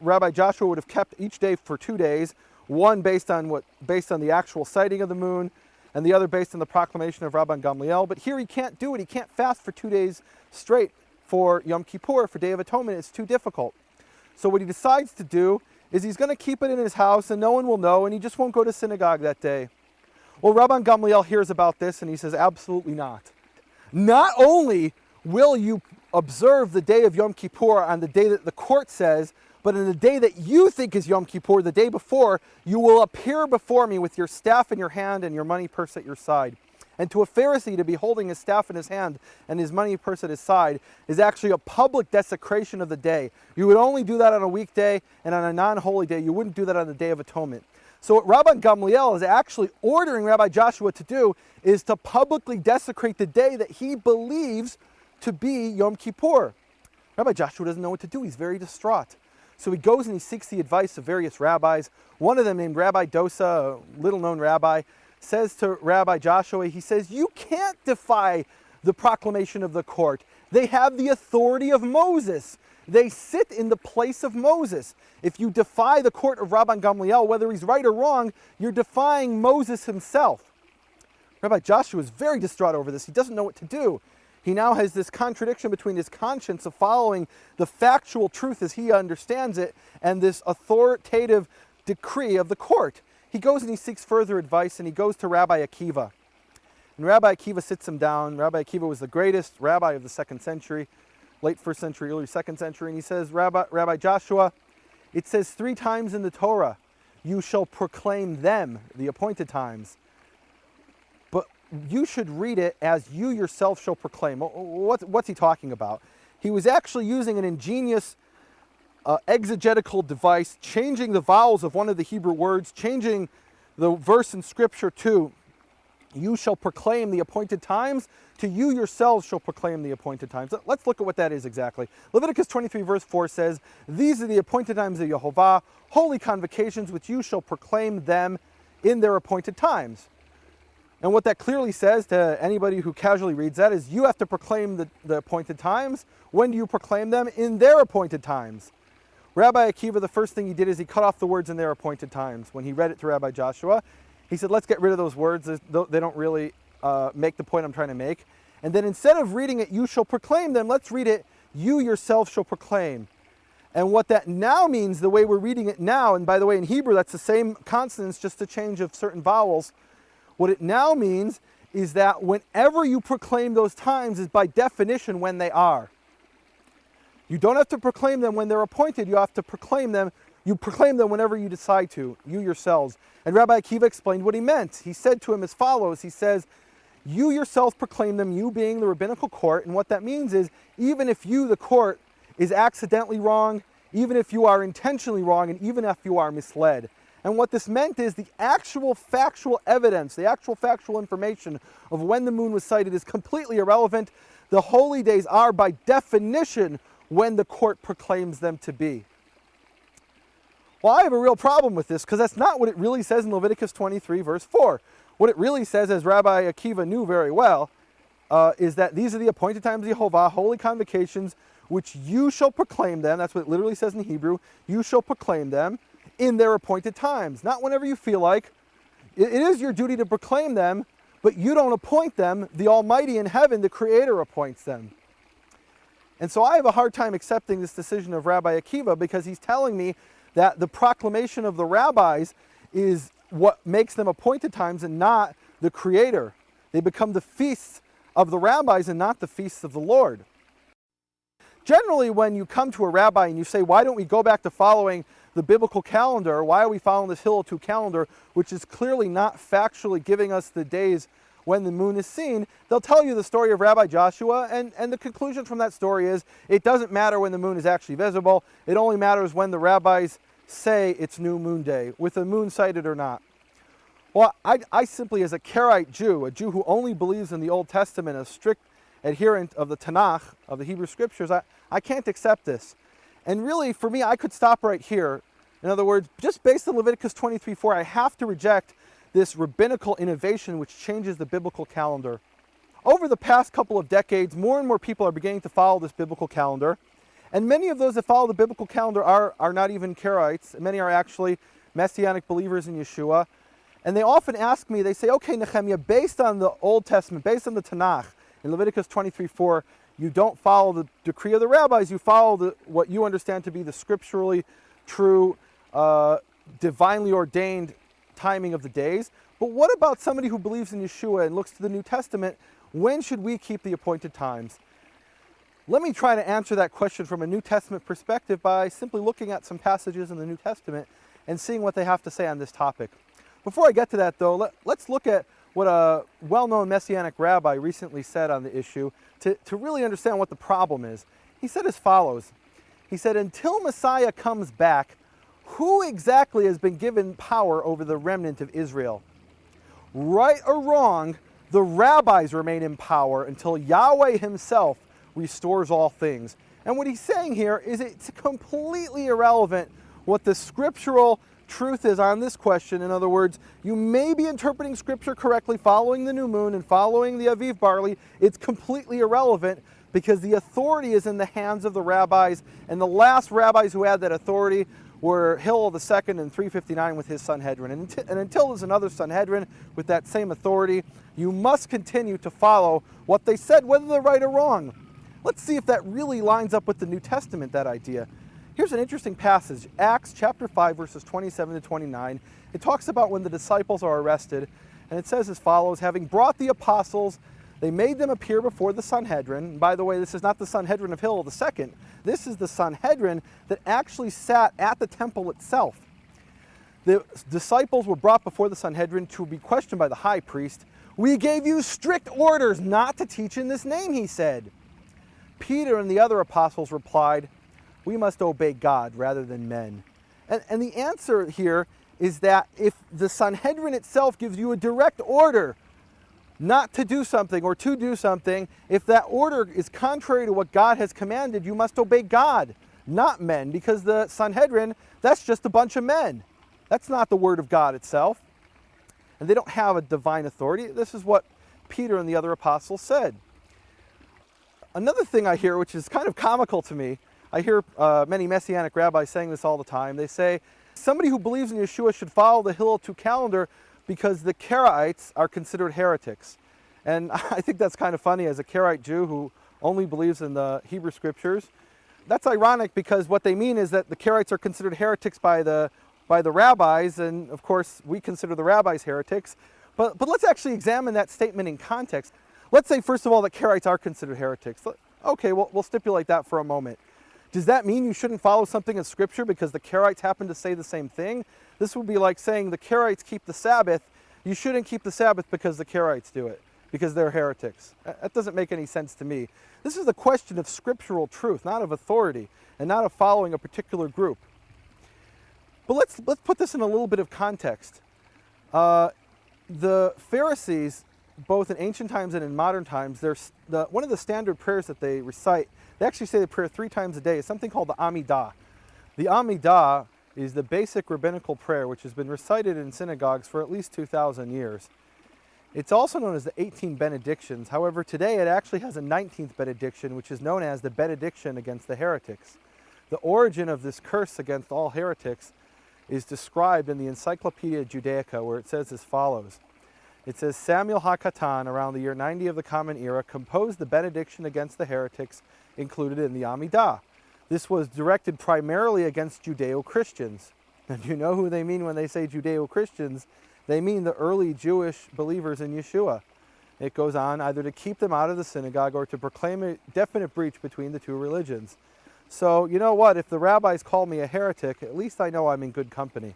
Rabbi Joshua would have kept each day for 2 days, one based on the actual sighting of the moon, and the other based on the proclamation of Rabban Gamliel. But here he can't do it. He can't fast for 2 days straight for Yom Kippur, for Day of Atonement. It's too difficult. So what he decides to do is he's going to keep it in his house and no one will know, and he just won't go to synagogue that day. Well, Rabban Gamliel hears about this and he says, absolutely not. Not only will you observe the day of Yom Kippur on the day that the court says, but in the day that you think is Yom Kippur, the day before, you will appear before me with your staff in your hand and your money purse at your side. And to a Pharisee, to be holding his staff in his hand and his money purse at his side is actually a public desecration of the day. You would only do that on a weekday, and on a non-holy day, you wouldn't do that on the Day of Atonement. So what Rabban Gamliel is actually ordering Rabbi Joshua to do is to publicly desecrate the day that he believes to be Yom Kippur. Rabbi Joshua doesn't know what to do. He's very distraught. So he goes and he seeks the advice of various rabbis. One of them, named Rabbi Dosa, a little-known rabbi, says to Rabbi Joshua, he says, you can't defy the proclamation of the court. They have the authority of Moses. They sit in the place of Moses. If you defy the court of Rabban Gamliel, whether he's right or wrong, you're defying Moses himself. Rabbi Joshua is very distraught over this. He doesn't know what to do. He now has this contradiction between his conscience of following the factual truth as he understands it and this authoritative decree of the court. He goes and he seeks further advice, and he goes to Rabbi Akiva. And Rabbi Akiva sits him down. Rabbi Akiva was the greatest rabbi of the 2nd century, late 1st century, early 2nd century. And he says, Rabbi Joshua, it says 3 times in the Torah, you shall proclaim them, the appointed times. But you should read it as you yourself shall proclaim. What's he talking about? He was actually using an ingenious exegetical device, changing the vowels of one of the Hebrew words, changing the verse in Scripture to you shall proclaim the appointed times, to you yourselves shall proclaim the appointed times. Let's look at what that is exactly. Leviticus 23 verse 4 says, these are the appointed times of Yehovah, holy convocations, which you shall proclaim them in their appointed times. And what that clearly says to anybody who casually reads that is you have to proclaim the appointed times. When do you proclaim them? In their appointed times. Rabbi Akiva, the first thing he did is he cut off the words in their appointed times. When he read it to Rabbi Joshua, he said, let's get rid of those words. They don't really make the point I'm trying to make. And then instead of reading it, you shall proclaim them, let's read it, you yourself shall proclaim. And what that now means, the way we're reading it now, and by the way, in Hebrew, that's the same consonants, just a change of certain vowels. What it now means is that whenever you proclaim those times is by definition when they are. You don't have to proclaim them when they're appointed. You have to proclaim them. You proclaim them whenever you decide to, you yourselves. And Rabbi Akiva explained what he meant. He said to him as follows. He says, you yourselves proclaim them, you being the rabbinical court. And what that means is even if you, the court, is accidentally wrong, even if you are intentionally wrong, and even if you are misled. And what this meant is the actual factual evidence, the actual factual information of when the moon was sighted is completely irrelevant. The holy days are by definition when the court proclaims them to be. Well, I have a real problem with this because that's not what it really says in Leviticus 23 verse 4. What it really says, as Rabbi Akiva knew very well, is that these are the appointed times of Jehovah, holy convocations, which you shall proclaim them. That's what it literally says in Hebrew. You shall proclaim them in their appointed times. Not whenever you feel like. It is your duty to proclaim them, but you don't appoint them. The Almighty in heaven, the Creator, appoints them. And so I have a hard time accepting this decision of Rabbi Akiva because he's telling me that the proclamation of the rabbis is what makes them appointed times and not the Creator. They become the feasts of the rabbis and not the feasts of the Lord. Generally, when you come to a rabbi and you say, why don't we go back to following the biblical calendar? Why are we following this Hillel 2 calendar, which is clearly not factually giving us the days when the moon is seen? They'll tell you the story of Rabbi Joshua, and the conclusion from that story is it doesn't matter when the moon is actually visible. It only matters when the rabbis say it's new moon day, with the moon sighted or not. Well, I simply, as a Karaite Jew, a Jew who only believes in the Old Testament, a strict adherent of the Tanakh, of the Hebrew Scriptures, I can't accept this. And really, for me, I could stop right here. In other words, just based on Leviticus 23:4, I have to reject this rabbinical innovation which changes the biblical calendar. Over the past couple of decades, more and more people are beginning to follow this biblical calendar. And many of those that follow the biblical calendar are not even Karaites. Many are actually Messianic believers in Yeshua. And they often ask me, they say, okay, Nehemiah, based on the Old Testament, based on the Tanakh, in Leviticus 23:4, you don't follow the decree of the rabbis, you follow what you understand to be the scripturally true, divinely ordained timing of the days. But what about somebody who believes in Yeshua and looks to the New Testament? When should we keep the appointed times? Let me try to answer that question from a New Testament perspective by simply looking at some passages in the New Testament and seeing what they have to say on this topic. Before I get to that, though, let's look at what a well-known Messianic rabbi recently said on the issue to really understand what the problem is. He said as follows. He said, until Messiah comes back, who exactly has been given power over the remnant of Israel? Right or wrong, the rabbis remain in power until Yahweh himself restores all things. And what he's saying here is it's completely irrelevant what the scriptural truth is on this question. In other words, you may be interpreting scripture correctly, following the new moon and following the Aviv barley. It's completely irrelevant because the authority is in the hands of the rabbis, and the last rabbis who had that authority were Hillel II in 359 with his Sanhedrin. And until there's another Sanhedrin with that same authority, you must continue to follow what they said, whether they're right or wrong. Let's see if that really lines up with the New Testament, that idea. Here's an interesting passage, Acts chapter 5, verses 27 to 29. It talks about when the disciples are arrested, and it says as follows, having brought the apostles, they made them appear before the Sanhedrin. And by the way, this is not the Sanhedrin of Hillel II. This is the Sanhedrin that actually sat at the temple itself. The disciples were brought before the Sanhedrin to be questioned by the high priest. We gave you strict orders not to teach in this name, he said. Peter and the other apostles replied, we must obey God rather than men. And the answer here is that if the Sanhedrin itself gives you a direct order not to do something or to do something, if that order is contrary to what God has commanded, you must obey God, not men, because the Sanhedrin, that's just a bunch of men. That's not the word of God itself. And they don't have a divine authority. This is what Peter and the other apostles said. Another thing I hear, which is kind of comical to me, I hear many Messianic rabbis saying this all the time. They say, somebody who believes in Yeshua should follow the Hillel 2 calendar because the Karaites are considered heretics. And I think that's kind of funny as a Karaite Jew who only believes in the Hebrew scriptures. That's ironic because what they mean is that the Karaites are considered heretics by the rabbis, and of course we consider the rabbis heretics. But let's actually examine that statement in context. Let's say first of all that Karaites are considered heretics. Okay, we'll stipulate that for a moment. Does that mean you shouldn't follow something in Scripture because the Karaites happen to say the same thing? This would be like saying the Karaites keep the Sabbath. You shouldn't keep the Sabbath because the Karaites do it, because they're heretics. That doesn't make any sense to me. This is a question of scriptural truth, not of authority, and not of following a particular group. But let's put this in a little bit of context. The Pharisees, both in ancient times and in modern times, one of the standard prayers that they recite, they actually say the prayer 3 times a day, is something called the Amidah. The Amidah is the basic rabbinical prayer which has been recited in synagogues for at least 2,000 years. It's also known as the 18 benedictions. However, today it actually has a 19th benediction, which is known as the benediction against the heretics. The origin of this curse against all heretics is described in the Encyclopedia Judaica, where it says as follows. It says, Samuel HaKatan, around the year 90 of the Common Era, composed the benediction against the heretics included in the Amidah. This was directed primarily against Judeo-Christians. And you know who they mean when they say Judeo-Christians? They mean the early Jewish believers in Yeshua. It goes on either to keep them out of the synagogue or to proclaim a definite breach between the two religions. So, you know what? If the rabbis call me a heretic, at least I know I'm in good company.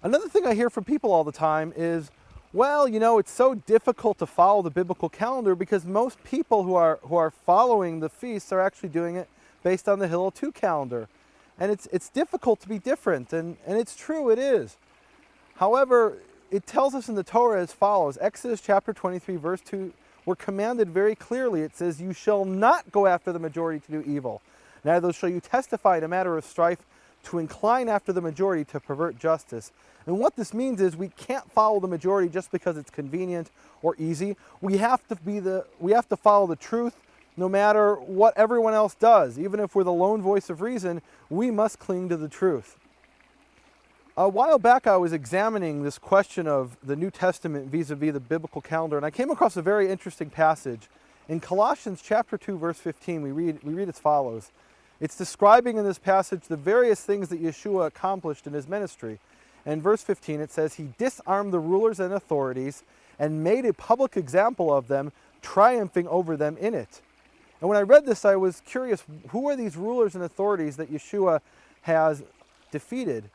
Another thing I hear from people all the time is, well, you know, it's so difficult to follow the biblical calendar because most people who are following the feasts are actually doing it based on the Hillel 2 calendar. And it's difficult to be different, and it's true, it is. However, it tells us in the Torah as follows. Exodus chapter 23, verse 2, we're commanded very clearly. It says, you shall not go after the majority to do evil. Neither shall you testify in a matter of strife to incline after the majority to pervert justice. And what this means is we can't follow the majority just because it's convenient or easy. We have to follow the truth no matter what everyone else does. Even if we're the lone voice of reason, we must cling to the truth. A while back I was examining this question of the New Testament vis-a-vis the biblical calendar, and I came across a very interesting passage. In Colossians chapter 2, verse 15, we read as follows. It's describing in this passage the various things that Yeshua accomplished in his ministry. And in verse 15 it says, he disarmed the rulers and authorities and made a public example of them, triumphing over them in it. And when I read this, I was curious, who are these rulers and authorities that Yeshua has defeated?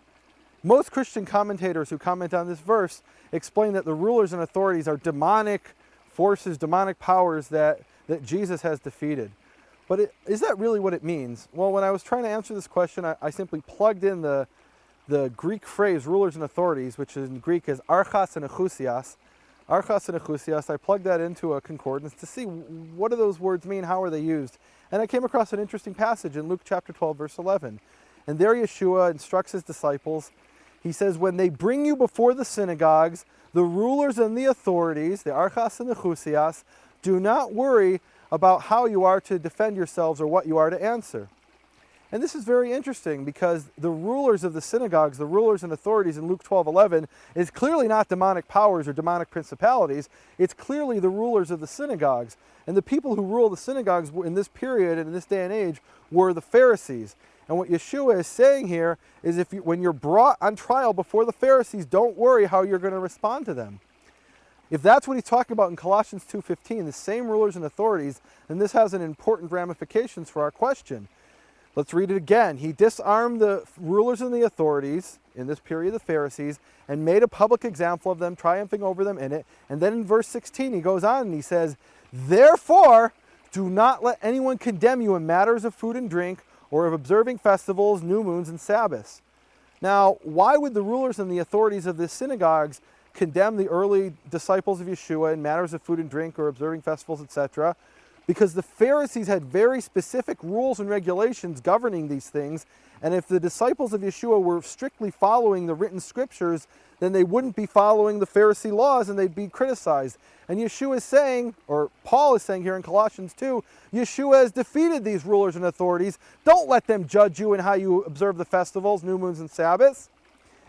Most Christian commentators who comment on this verse explain that the rulers and authorities are demonic forces, demonic powers that Jesus has defeated. But is that really what it means? Well, when I was trying to answer this question, I simply plugged in the Greek phrase rulers and authorities, which in Greek is archas and echusias. Archas and echusias, I plugged that into a concordance to see what do those words mean, how are they used. And I came across an interesting passage in Luke chapter 12, verse 11. And there Yeshua instructs his disciples. He says, when they bring you before the synagogues, the rulers and the authorities, the archas and the echusias, do not worry about how you are to defend yourselves or what you are to answer. And this is very interesting because the rulers of the synagogues, the rulers and authorities in Luke 12:11 is clearly not demonic powers or demonic principalities. It's clearly the rulers of the synagogues. And the people who rule the synagogues in this period and in this day and age were the Pharisees. And what Yeshua is saying here is when you're brought on trial before the Pharisees, don't worry how you're going to respond to them. If that's what he's talking about in Colossians 2:15, the same rulers and authorities, then this has an important ramifications for our question. Let's read it again. He disarmed the rulers and the authorities, in this period the Pharisees, and made a public example of them, triumphing over them in it. And then in verse 16 he goes on and he says, therefore, do not let anyone condemn you in matters of food and drink, or of observing festivals, new moons, and Sabbaths. Now, why would the rulers and the authorities of the synagogues condemn the early disciples of Yahshua in matters of food and drink or observing festivals, etc.? Because the Pharisees had very specific rules and regulations governing these things, and if the disciples of Yahshua were strictly following the written scriptures, then they wouldn't be following the Pharisee laws and they'd be criticized. And Yahshua is saying, or Paul is saying here in Colossians 2, Yahshua has defeated these rulers and authorities. Don't let them judge you in how you observe the festivals, new moons, and Sabbaths.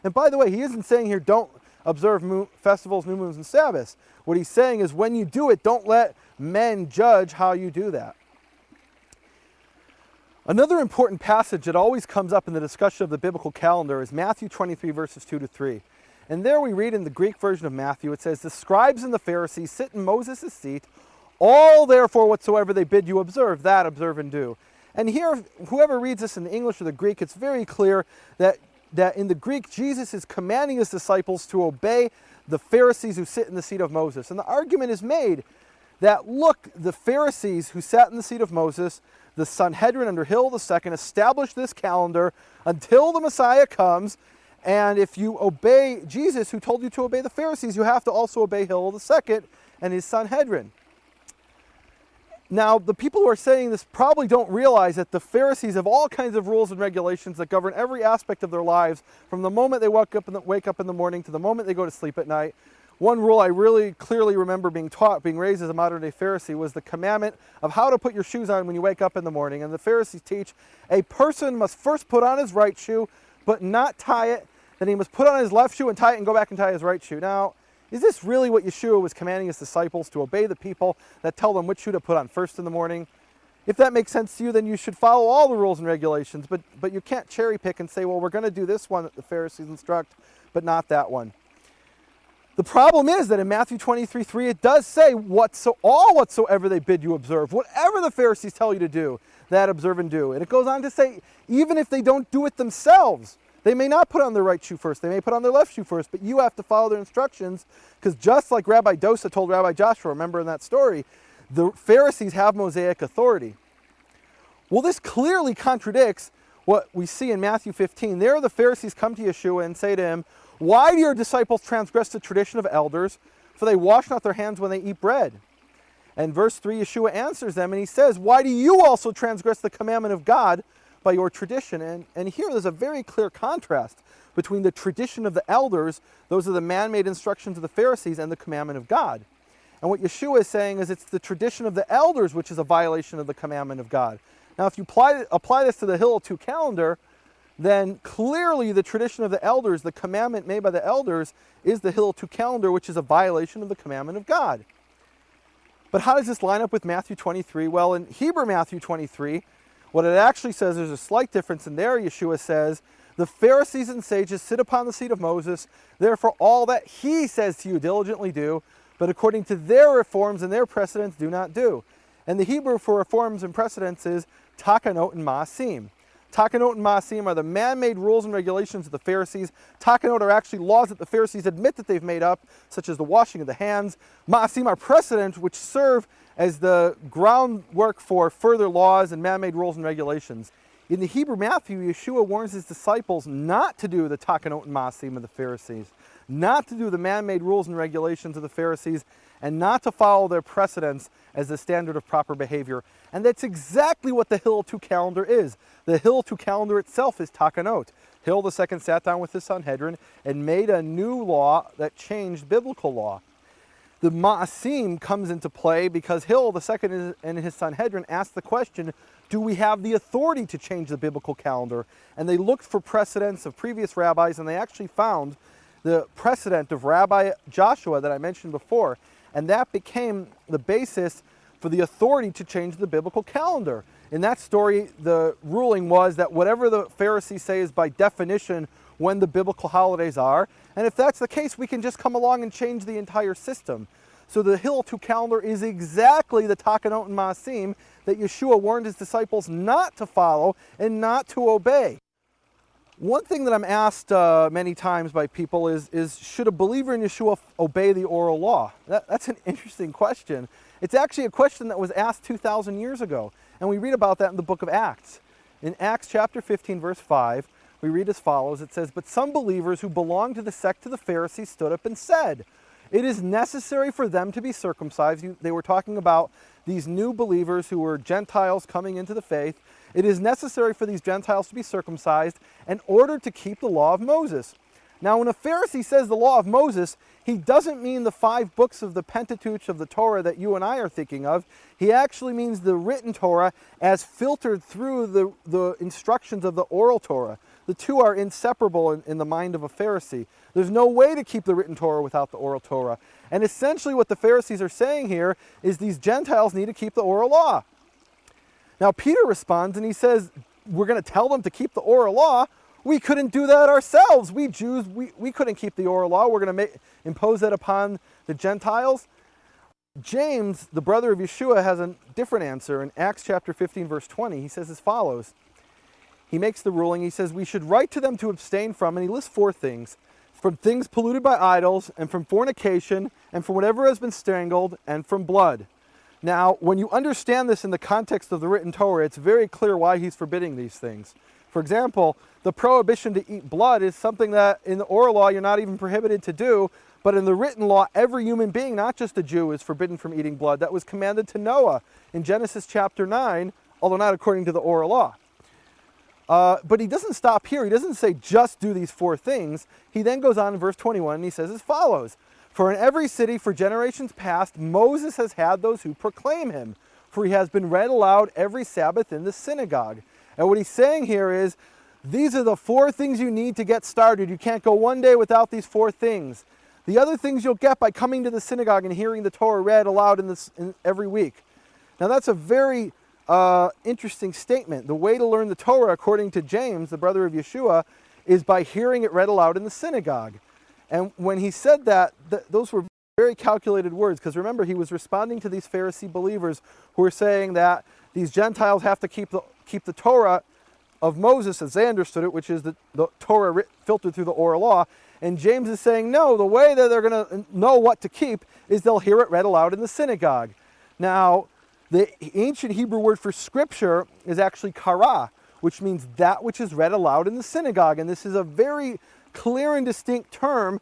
And by the way, he isn't saying here don't observe festivals, new moons, and Sabbaths. What he's saying is when you do it, don't let men judge how you do that. Another important passage that always comes up in the discussion of the biblical calendar is Matthew 23, verses 2 to 3. And there we read in the Greek version of Matthew, it says, the scribes and the Pharisees sit in Moses' seat, all therefore whatsoever they bid you observe, that observe and do. And here, whoever reads this in the English or the Greek, it's very clear that in the Greek, Jesus is commanding his disciples to obey the Pharisees who sit in the seat of Moses. And the argument is made that, look, the Pharisees who sat in the seat of Moses, the Sanhedrin under Hill II, established this calendar until the Messiah comes. And if you obey Jesus, who told you to obey the Pharisees, you have to also obey Hill II and his Sanhedrin. Now, the people who are saying this probably don't realize that the Pharisees have all kinds of rules and regulations that govern every aspect of their lives, from the moment they wake up in the morning to the moment they go to sleep at night. One rule I really clearly remember being raised as a modern-day Pharisee, was the commandment of how to put your shoes on when you wake up in the morning. And the Pharisees teach a person must first put on his right shoe, but not tie it. Then he must put on his left shoe and tie it and go back and tie his right shoe. Now, is this really what Yahshua was commanding his disciples, to obey the people that tell them which shoe to put on first in the morning? If that makes sense to you, then you should follow all the rules and regulations, but you can't cherry pick and say, well, we're going to do this one that the Pharisees instruct, but not that one. The problem is that in Matthew 23:3, it does say, all whatsoever they bid you observe, whatever the Pharisees tell you to do, that observe and do. And it goes on to say, even if they don't do it themselves, they may not put on their right shoe first, they may put on their left shoe first, but you have to follow their instructions, because just like Rabbi Dosa told Rabbi Joshua, remember in that story, the Pharisees have Mosaic authority. Well, this clearly contradicts what we see in Matthew 15. There the Pharisees come to Yahshua and say to him, why do your disciples transgress the tradition of elders? For they wash not their hands when they eat bread. And verse 3, Yahshua answers them and he says, why do you also transgress the commandment of God by your tradition? And here there's a very clear contrast between the tradition of the elders, those are the man-made instructions of the Pharisees, and the commandment of God. And what Yahshua is saying is it's the tradition of the elders which is a violation of the commandment of God. Now, if you apply this to the Hillel 2 calendar, then clearly the tradition of the elders, the commandment made by the elders, is the Hillel 2 calendar, which is a violation of the commandment of God. But how does this line up with Matthew 23? Well, in Hebrew Matthew 23, what it actually says, there's a slight difference in there. Yahshua says, the Pharisees and sages sit upon the seat of Moses, therefore all that he says to you diligently do, but according to their reforms and their precedents do not do. And the Hebrew for reforms and precedents is takanot and ma'asim. Takanot and ma'asim are the man-made rules and regulations of the Pharisees. Takanot are actually laws that the Pharisees admit that they've made up, such as the washing of the hands. Ma'asim are precedents which serve as the groundwork for further laws and man-made rules and regulations. In the Hebrew Matthew, Yahshua warns his disciples not to do the takanot and ma'asim of the Pharisees, not to do the man-made rules and regulations of the Pharisees, and not to follow their precedents as the standard of proper behavior. And that's exactly what the Hillel 2 calendar is. The Hillel 2 calendar itself is takanot. Hill II sat down with the Sanhedrin and made a new law that changed biblical law. The ma'asim comes into play because Hill II and his Sanhedrin asked the question, do we have the authority to change the biblical calendar? And they looked for precedents of previous rabbis, and they actually found the precedent of Rabbi Joshua that I mentioned before. And that became the basis for the authority to change the biblical calendar. In that story, the ruling was that whatever the Pharisees say is by definition when the biblical holidays are. And if that's the case, we can just come along and change the entire system. So the Hillel calendar is exactly the Takanot and Maasim that Yahshua warned his disciples not to follow and not to obey. One thing that I'm asked many times by people is should a believer in Yahshua obey the oral law? That's an interesting question. It's actually a question that was asked 2,000 years ago, and we read about that in the book of Acts. In Acts chapter 15, verse 5, we read as follows. It says, "But some believers who belonged to the sect of the Pharisees stood up and said, 'It is necessary for them to be circumcised.'" They were talking about these new believers who were Gentiles coming into the faith. "It is necessary for these Gentiles to be circumcised in order to keep the law of Moses." Now, when a Pharisee says the law of Moses, he doesn't mean the 5 books of the Pentateuch of the Torah that you and I are thinking of. He actually means the written Torah as filtered through the instructions of the oral Torah. The two are inseparable in the mind of a Pharisee. There's no way to keep the written Torah without the oral Torah. And essentially what the Pharisees are saying here is these Gentiles need to keep the oral law. Now Peter responds and he says, we're going to tell them to keep the oral law. We couldn't do that ourselves. We Jews, we couldn't keep the oral law. We're going to impose that upon the Gentiles. James, the brother of Yahshua, has a different answer. In Acts chapter 15, verse 20, he says as follows. He makes the ruling. He says, "We should write to them to abstain from," and he lists 4 things, "from things polluted by idols, and from fornication, and from whatever has been strangled, and from blood." Now, when you understand this in the context of the written Torah, it's very clear why he's forbidding these things. For example, the prohibition to eat blood is something that in the oral law you're not even prohibited to do, but in the written law, every human being, not just a Jew, is forbidden from eating blood. That was commanded to Noah in Genesis chapter 9, although not according to the oral law. But he doesn't stop here. He doesn't say just do these 4 things. He then goes on in verse 21 and he says as follows. "For in every city for generations past, Moses has had those who proclaim him, for he has been read aloud every Sabbath in the synagogue." And what he's saying here is, these are the 4 things you need to get started. You can't go one day without these 4 things. The other things you'll get by coming to the synagogue and hearing the Torah read aloud in every week. Now that's a very interesting statement. The way to learn the Torah, according to James, the brother of Yahshua, is by hearing it read aloud in the synagogue. And when he said that, those were very calculated words, because remember, he was responding to these Pharisee believers who were saying that these Gentiles have to keep the Torah of Moses as they understood it, which is the Torah filtered through the oral law. And James is saying, no, the way that they're going to know what to keep is they'll hear it read aloud in the synagogue. Now, the ancient Hebrew word for scripture is actually kara, which means that which is read aloud in the synagogue. And this is a very clear and distinct term.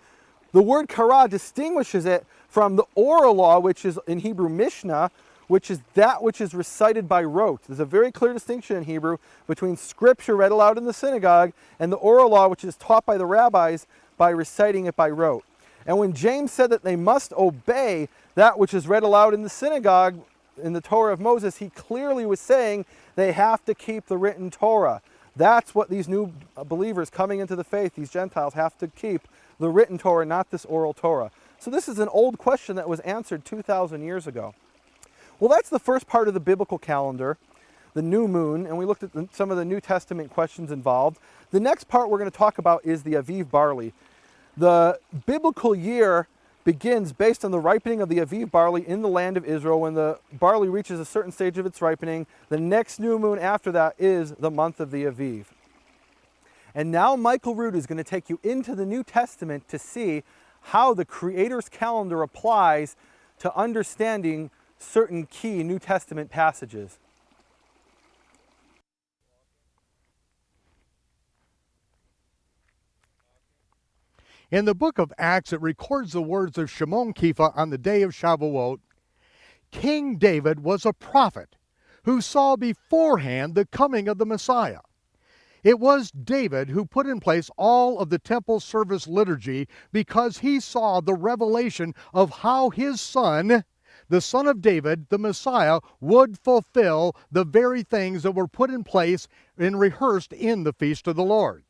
The word kara distinguishes it from the oral law, which is in Hebrew mishnah, which is that which is recited by rote. There's a very clear distinction in Hebrew between scripture read aloud in the synagogue and the oral law, which is taught by the rabbis by reciting it by rote. And when James said that they must obey that which is read aloud in the synagogue, in the Torah of Moses, he clearly was saying they have to keep the written Torah. That's what these new believers coming into the faith, these Gentiles, have to keep the written Torah, not this oral Torah. So this is an old question that was answered 2,000 years ago. Well, that's the first part of the biblical calendar, the new moon, and we looked at some of the New Testament questions involved. The next part we're going to talk about is the Aviv barley. The biblical year begins based on the ripening of the Aviv barley in the land of Israel. When the barley reaches a certain stage of its ripening, the next new moon after that is the month of the Aviv. And now Michael Rood is going to take you into the New Testament to see how the Creator's calendar applies to understanding certain key New Testament passages. In the book of Acts, it records the words of Shimon Kefa on the day of Shavuot. King David was a prophet who saw beforehand the coming of the Messiah. It was David who put in place all of the temple service liturgy because he saw the revelation of how his son, the son of David, the Messiah, would fulfill the very things that were put in place and rehearsed in the feast of the Lord.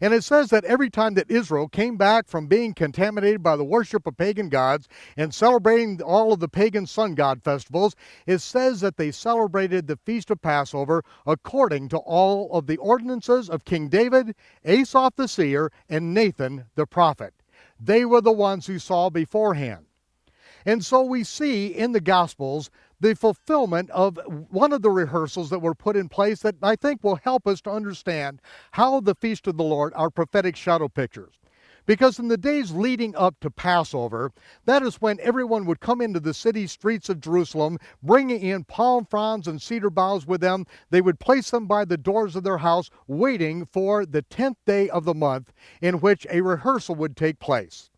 And it says that every time that Israel came back from being contaminated by the worship of pagan gods and celebrating all of the pagan sun god festivals, it says that they celebrated the feast of Passover according to all of the ordinances of King David, Asaph the seer, and Nathan the prophet. They were the ones who saw beforehand. And so we see in the Gospels the fulfillment of one of the rehearsals that were put in place that I think will help us to understand how the Feast of the Lord are prophetic shadow pictures. Because in the days leading up to Passover, that is when everyone would come into the city streets of Jerusalem, bringing in palm fronds and cedar boughs with them. They would place them by the doors of their house, waiting for the 10th day of the month, in which a rehearsal would take place.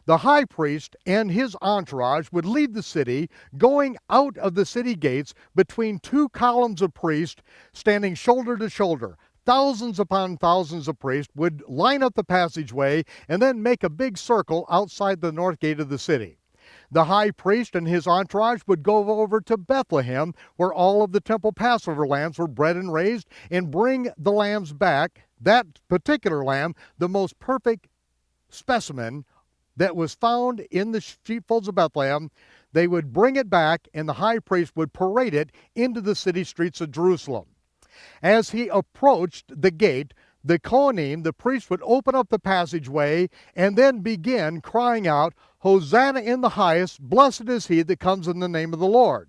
The high priest and his entourage would leave the city, going out of the city gates between two columns of priests standing shoulder to shoulder. Thousands upon thousands of priests would line up the passageway and then make a big circle outside the north gate of the city. The high priest and his entourage would go over to Bethlehem, where all of the temple Passover lambs were bred and raised, and bring the lambs back, that particular lamb, the most perfect specimen that was found in the sheepfolds of Bethlehem. They would bring it back, and the high priest would parade it into the city streets of Jerusalem. As he approached the gate, the Kohanim, the priest, would open up the passageway and then begin crying out, "Hosanna in the highest, blessed is he that comes in the name of the Lord."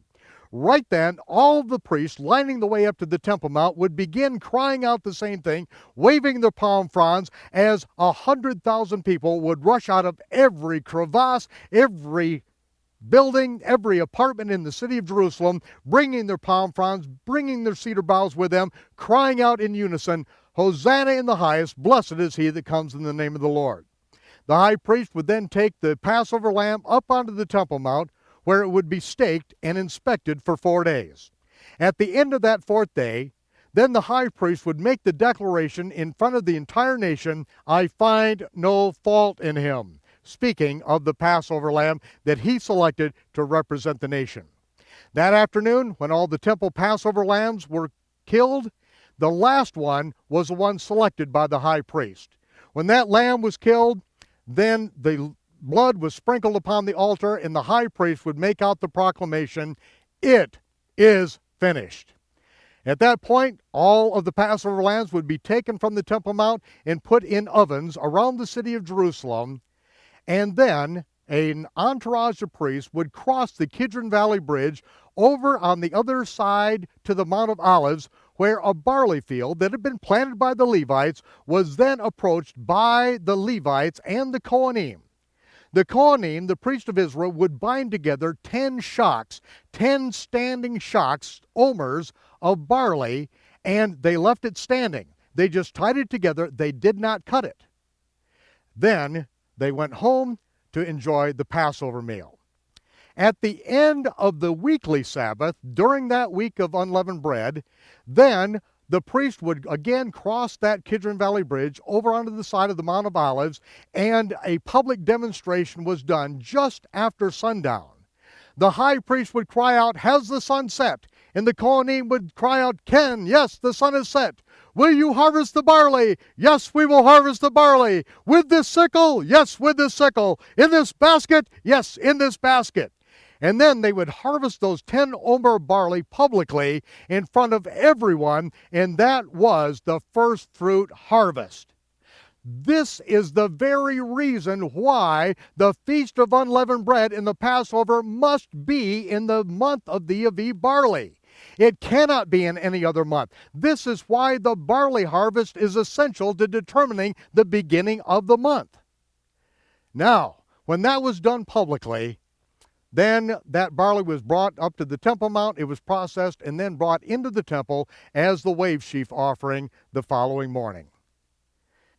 Right then, all of the priests lining the way up to the Temple Mount would begin crying out the same thing, waving their palm fronds, as 100,000 people would rush out of every crevasse, every building, every apartment in the city of Jerusalem, bringing their palm fronds, bringing their cedar boughs with them, crying out in unison, "Hosanna in the highest, blessed is he that comes in the name of the Lord." The high priest would then take the Passover lamb up onto the Temple Mount, where it would be staked and inspected for 4 days. At the end of that 4th day, then the high priest would make the declaration in front of the entire nation, "I find no fault in him," speaking of the Passover lamb that he selected to represent the nation. That afternoon, when all the temple Passover lambs were killed, the last one was the one selected by the high priest. When that lamb was killed, then the blood was sprinkled upon the altar, and the high priest would make out the proclamation, "It is finished." At that point, all of the Passover lambs would be taken from the Temple Mount and put in ovens around the city of Jerusalem, and then an entourage of priests would cross the Kidron Valley Bridge over on the other side to the Mount of Olives, where a barley field that had been planted by the Levites was then approached by the Levites and the Kohanim. The Kohanim, the priest of Israel, would bind together 10 shocks, 10 standing shocks, omers of barley, and they left it standing. They just tied it together. They did not cut it. Then they went home to enjoy the Passover meal. At the end of the weekly Sabbath, during that week of unleavened bread, then the priest would again cross that Kidron Valley Bridge over onto the side of the Mount of Olives, and a public demonstration was done just after sundown. The high priest would cry out, "Has the sun set?" And the Kohanim would cry out, "Ken, yes, the sun is set. Will you harvest the barley?" "Yes, we will harvest the barley." "With this sickle?" "Yes, with this sickle." "In this basket?" "Yes, in this basket." And then they would harvest those 10 omer barley publicly in front of everyone, and that was the first fruit harvest. This is the very reason why the Feast of Unleavened Bread in the Passover must be in the month of the Aviv barley. It cannot be in any other month. This is why the barley harvest is essential to determining the beginning of the month. Now, when that was done publicly, then that barley was brought up to the Temple Mount, it was processed, and then brought into the temple as the wave sheaf offering the following morning.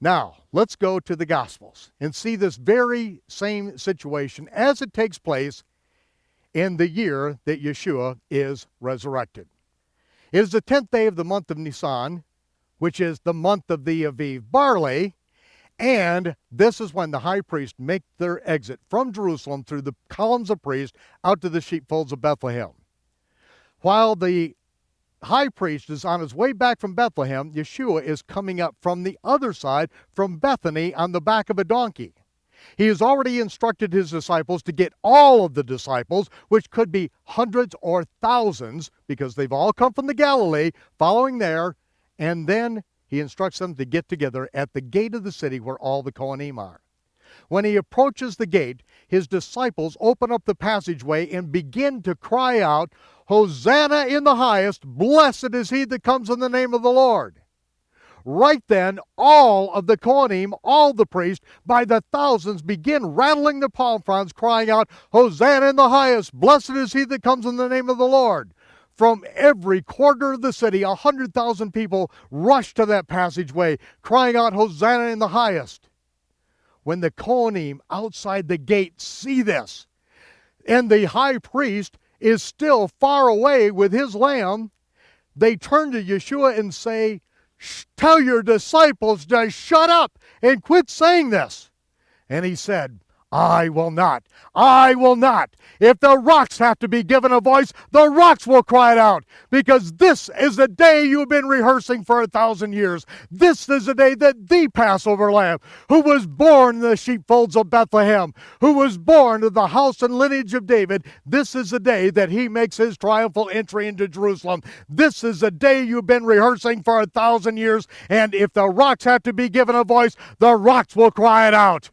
Now, let's go to the Gospels and see this very same situation as it takes place in the year that Yahshua is resurrected. It is the 10th day of the month of Nisan, which is the month of the Aviv barley, and this is when the high priest make their exit from Jerusalem through the columns of priests out to the sheepfolds of Bethlehem. While the high priest is on his way back from Bethlehem, Yahshua is coming up from the other side, from Bethany, on the back of a donkey. He has already instructed his disciples to get all of the disciples, which could be hundreds or thousands, because they've all come from the Galilee, following there, and then he instructs them to get together at the gate of the city where all the Kohanim are. When he approaches the gate, his disciples open up the passageway and begin to cry out, "Hosanna in the highest, blessed is he that comes in the name of the Lord." Right then, all of the Kohanim, all the priests, by the thousands, begin rattling the palm fronds, crying out, "Hosanna in the highest, blessed is he that comes in the name of the Lord." From every quarter of the city, 100,000 people rush to that passageway, crying out, "Hosanna in the highest." When the Kohanim outside the gate see this, and the high priest is still far away with his lamb, they turn to Yahshua and say, "Tell your disciples to shut up and quit saying this." And he said, I will not. If the rocks have to be given a voice, the rocks will cry it out, because this is the day you've been rehearsing for 1,000 years. This is the day that the Passover Lamb, who was born in the sheepfolds of Bethlehem, who was born of the house and lineage of David, this is the day that he makes his triumphal entry into Jerusalem. This is the day you've been rehearsing for 1,000 years, and if the rocks have to be given a voice, the rocks will cry it out.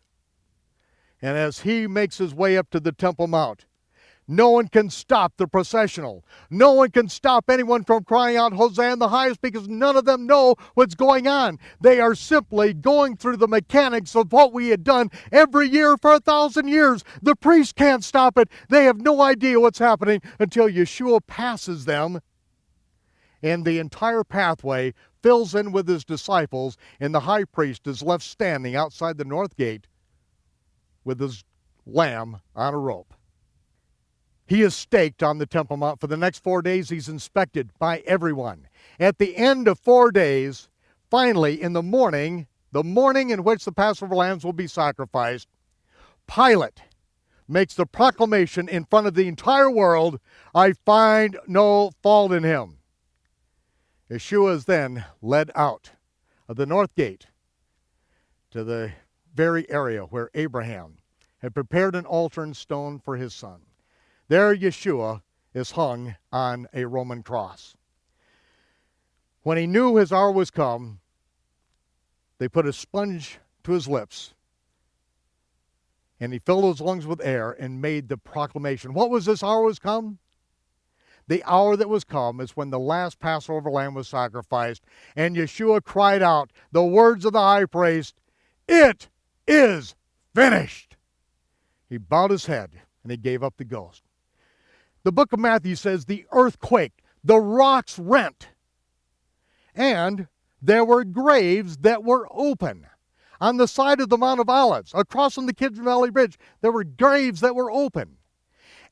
And as he makes his way up to the Temple Mount, no one can stop the processional. No one can stop anyone from crying out, "Hosanna in the highest," because none of them know what's going on. They are simply going through the mechanics of what we had done every year for 1,000 years. The priest can't stop it. They have no idea what's happening until Yahshua passes them, and the entire pathway fills in with his disciples, and the high priest is left standing outside the north gate with his lamb on a rope. He is staked on the Temple Mount. For the next 4 days, he's inspected by everyone. At the end of 4 days, finally, in the morning in which the Passover lambs will be sacrificed, Pilate makes the proclamation in front of the entire world, "I find no fault in him." Yahshua is then led out of the north gate to the very area where Abraham had prepared an altar and stone for his son. There Yahshua is hung on a Roman cross. When he knew his hour was come, they put a sponge to his lips, and he filled his lungs with air and made the proclamation. What was this hour was come? The hour that was come is when the last Passover lamb was sacrificed, and Yahshua cried out the words of the high priest, "It is finished." He bowed his head and he gave up the ghost. The book of Matthew says the earth quaked, the rocks rent, and there were graves that were open. On the side of the Mount of Olives, across from the Kidron Valley Bridge, there were graves that were open.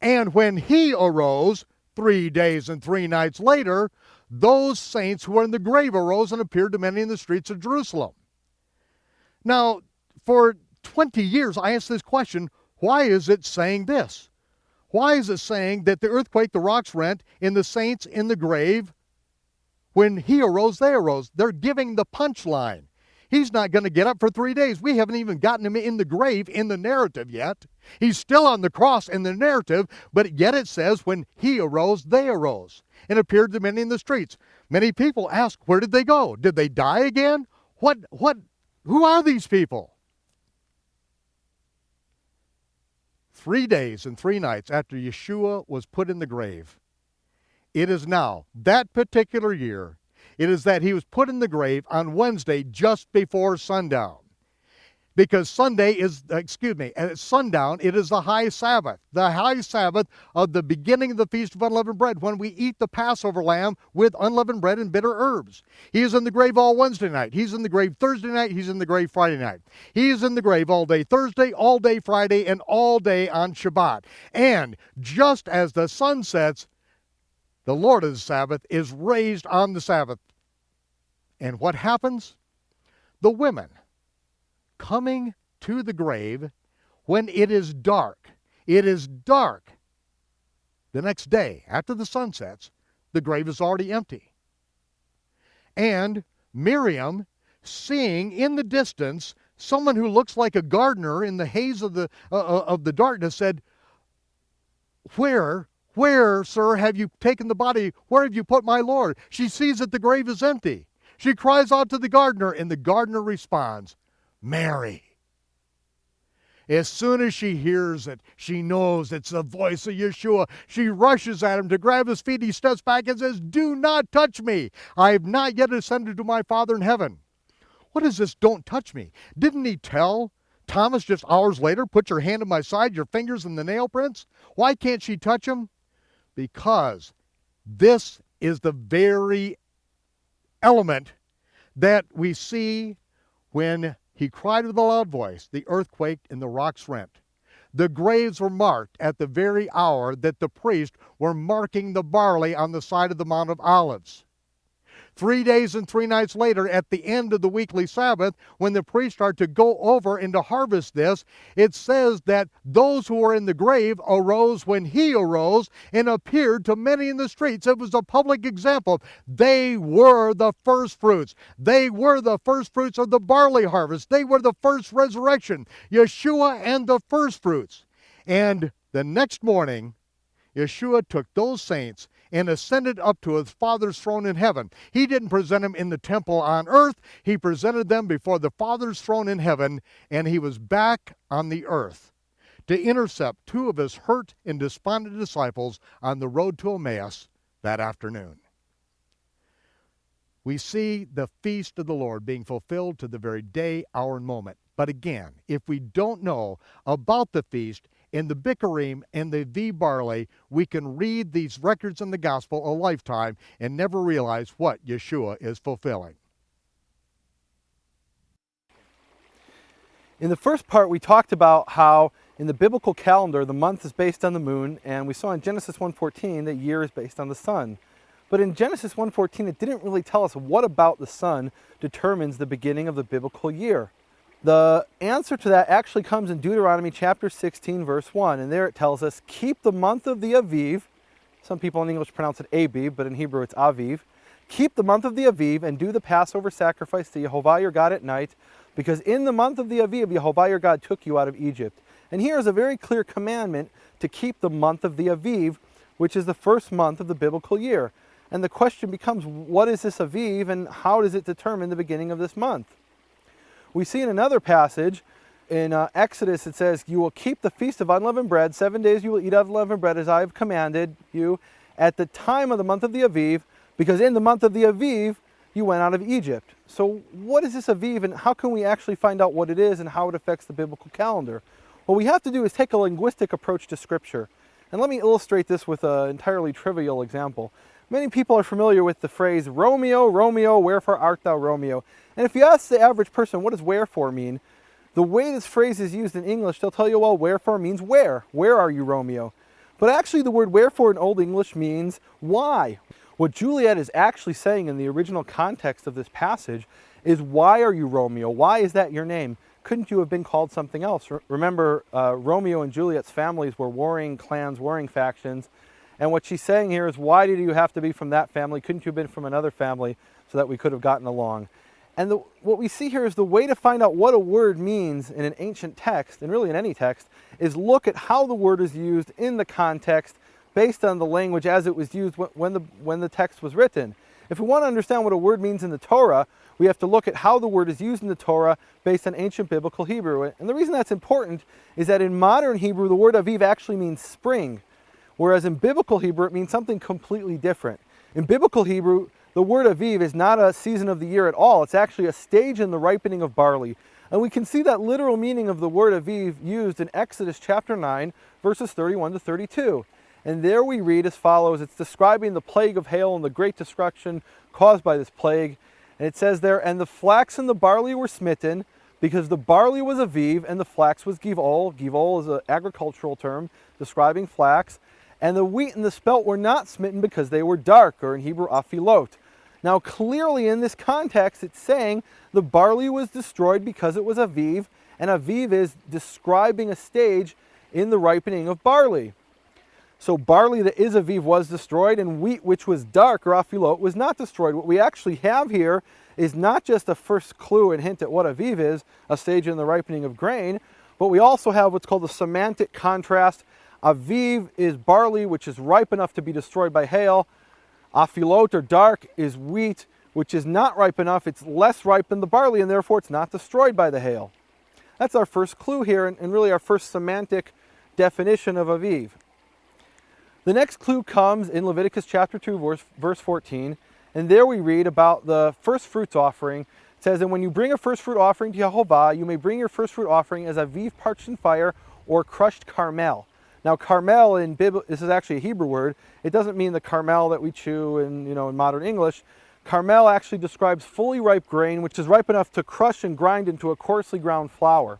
And when he arose 3 days and 3 nights later, those saints who were in the grave arose and appeared to many in the streets of Jerusalem. Now, for 20 years, I asked this question, why is it saying this? Why is it saying that the earthquake, the rocks rent, and the saints in the grave, when he arose, they arose? They're giving the punchline. He's not going to get up for 3 days. We haven't even gotten him in the grave in the narrative yet. He's still on the cross in the narrative, but yet it says when he arose, they arose, and appeared to many in the streets. Many people ask, where did they go? Did they die again? Who are these people? 3 days and 3 nights after Yahshua was put in the grave, it is now, that particular year, it is that he was put in the grave on Wednesday just before sundown. Because sundown, it is the high Sabbath of the beginning of the Feast of Unleavened Bread, when we eat the Passover lamb with unleavened bread and bitter herbs. He is in the grave all Wednesday night. He's in the grave Thursday night. He's in the grave Friday night. He is in the grave all day Thursday, all day Friday, and all day on Shabbat. And just as the sun sets, the Lord of the Sabbath is raised on the Sabbath. And what happens? The women coming to the grave when it is dark. It is dark. The next day, after the sun sets, the grave is already empty. And Miriam, seeing in the distance someone who looks like a gardener in the haze of the darkness, said, Where, sir, have you taken the body? Where have you put my Lord? She sees that the grave is empty. She cries out to the gardener, and the gardener responds, Mary. As soon as she hears it, she knows it's the voice of Yahshua. She rushes at him to grab his feet. He steps back and says, "Do not touch me. I have not yet ascended to my Father in heaven." What is this, "don't touch me"? Didn't he tell Thomas just hours later, "Put your hand in my side, your fingers in the nail prints"? Why can't she touch him? Because this is the very element that we see when he cried with a loud voice, the earth quaked and the rocks rent. The graves were marked at the very hour that the priests were marking the barley on the side of the Mount of Olives. 3 days and 3 nights later, at the end of the weekly Sabbath, when the priests are to go over and to harvest this, it says that those who were in the grave arose when he arose and appeared to many in the streets. It was a public example. They were the first fruits. They were the first fruits of the barley harvest. They were the first resurrection. Yahshua and the first fruits. And the next morning, Yahshua took those saints and ascended up to his Father's throne in heaven. He didn't present them in the temple on earth. He presented them before the Father's throne in heaven, and he was back on the earth to intercept 2 of his hurt and despondent disciples on the road to Emmaus that afternoon. We see the feast of the Lord being fulfilled to the very day, hour, and moment. But again, if we don't know about the feast in the Bikurim and the Aviv barley, we can read these records in the gospel a lifetime and never realize what Yahshua is fulfilling. In the first part, we talked about how in the biblical calendar, the month is based on the moon, and we saw in Genesis 1:14 that year is based on the sun. But in Genesis 1:14, it didn't really tell us what about the sun determines the beginning of the biblical year. The answer to that actually comes in Deuteronomy chapter 16, verse 1. And there it tells us, "Keep the month of the Aviv." Some people in English pronounce it Aviv, but in Hebrew it's Aviv. "Keep the month of the Aviv and do the Passover sacrifice to Yehovah your God at night, because in the month of the Aviv, Yehovah your God took you out of Egypt." And here is a very clear commandment to keep the month of the Aviv, which is the first month of the biblical year. And the question becomes, what is this Aviv and how does it determine the beginning of this month? We see in another passage, in Exodus, it says, "You will keep the feast of unleavened bread. 7 days you will eat unleavened bread as I have commanded you at the time of the month of the Aviv, because in the month of the Aviv you went out of Egypt." So what is this Aviv, and how can we actually find out what it is and how it affects the biblical calendar? What we have to do is take a linguistic approach to Scripture. And let me illustrate this with an entirely trivial example. Many people are familiar with the phrase, "Romeo, Romeo, wherefore art thou Romeo?" And if you ask the average person, what does wherefore mean? The way this phrase is used in English, they'll tell you, well, wherefore means where. Where are you, Romeo? But actually the word wherefore in Old English means why. What Juliet is actually saying in the original context of this passage is, why are you Romeo? Why is that your name? Couldn't you have been called something else? Remember, Romeo and Juliet's families were warring clans, warring factions. And what she's saying here is, why did you have to be from that family? Couldn't you have been from another family so that we could have gotten along? And what we see here is the way to find out what a word means in an ancient text, and really in any text, is look at how the word is used in the context based on the language as it was used when the text was written. If we want to understand what a word means in the Torah, we have to look at how the word is used in the Torah based on ancient biblical Hebrew. And the reason that's important is that in modern Hebrew, the word Aviv actually means spring, whereas in biblical Hebrew, it means something completely different. In biblical Hebrew, the word Aviv is not a season of the year at all. It's actually a stage in the ripening of barley. And we can see that literal meaning of the word Aviv used in Exodus chapter 9, verses 31 to 32. And there we read as follows. It's describing the plague of hail and the great destruction caused by this plague. And it says there, "And the flax and the barley were smitten, because the barley was Aviv and the flax was Givol." Givol is an agricultural term describing flax. "And the wheat and the spelt were not smitten because they were dark," or in Hebrew, afilot. Now clearly in this context, it's saying the barley was destroyed because it was Aviv, and Aviv is describing a stage in the ripening of barley. So barley that is Aviv was destroyed, and wheat which was dark, or afilot, was not destroyed. What we actually have here is not just a first clue and hint at what Aviv is, a stage in the ripening of grain, but we also have what's called the semantic contrast. Aviv is barley which is ripe enough to be destroyed by hail. Afilot, or dark, is wheat which is not ripe enough. It's less ripe than the barley, and therefore it's not destroyed by the hail. That's our first clue here, and really our first semantic definition of Aviv. The next clue comes in Leviticus chapter 2, verse 14, and there we read about the first fruits offering. It says, and when you bring a first fruit offering to Yehovah, you may bring your first fruit offering as Aviv parched in fire or crushed carmel. Now carmel this is actually a Hebrew word. It doesn't mean the caramel that we chew in modern English. Carmel actually describes fully ripe grain, which is ripe enough to crush and grind into a coarsely ground flour.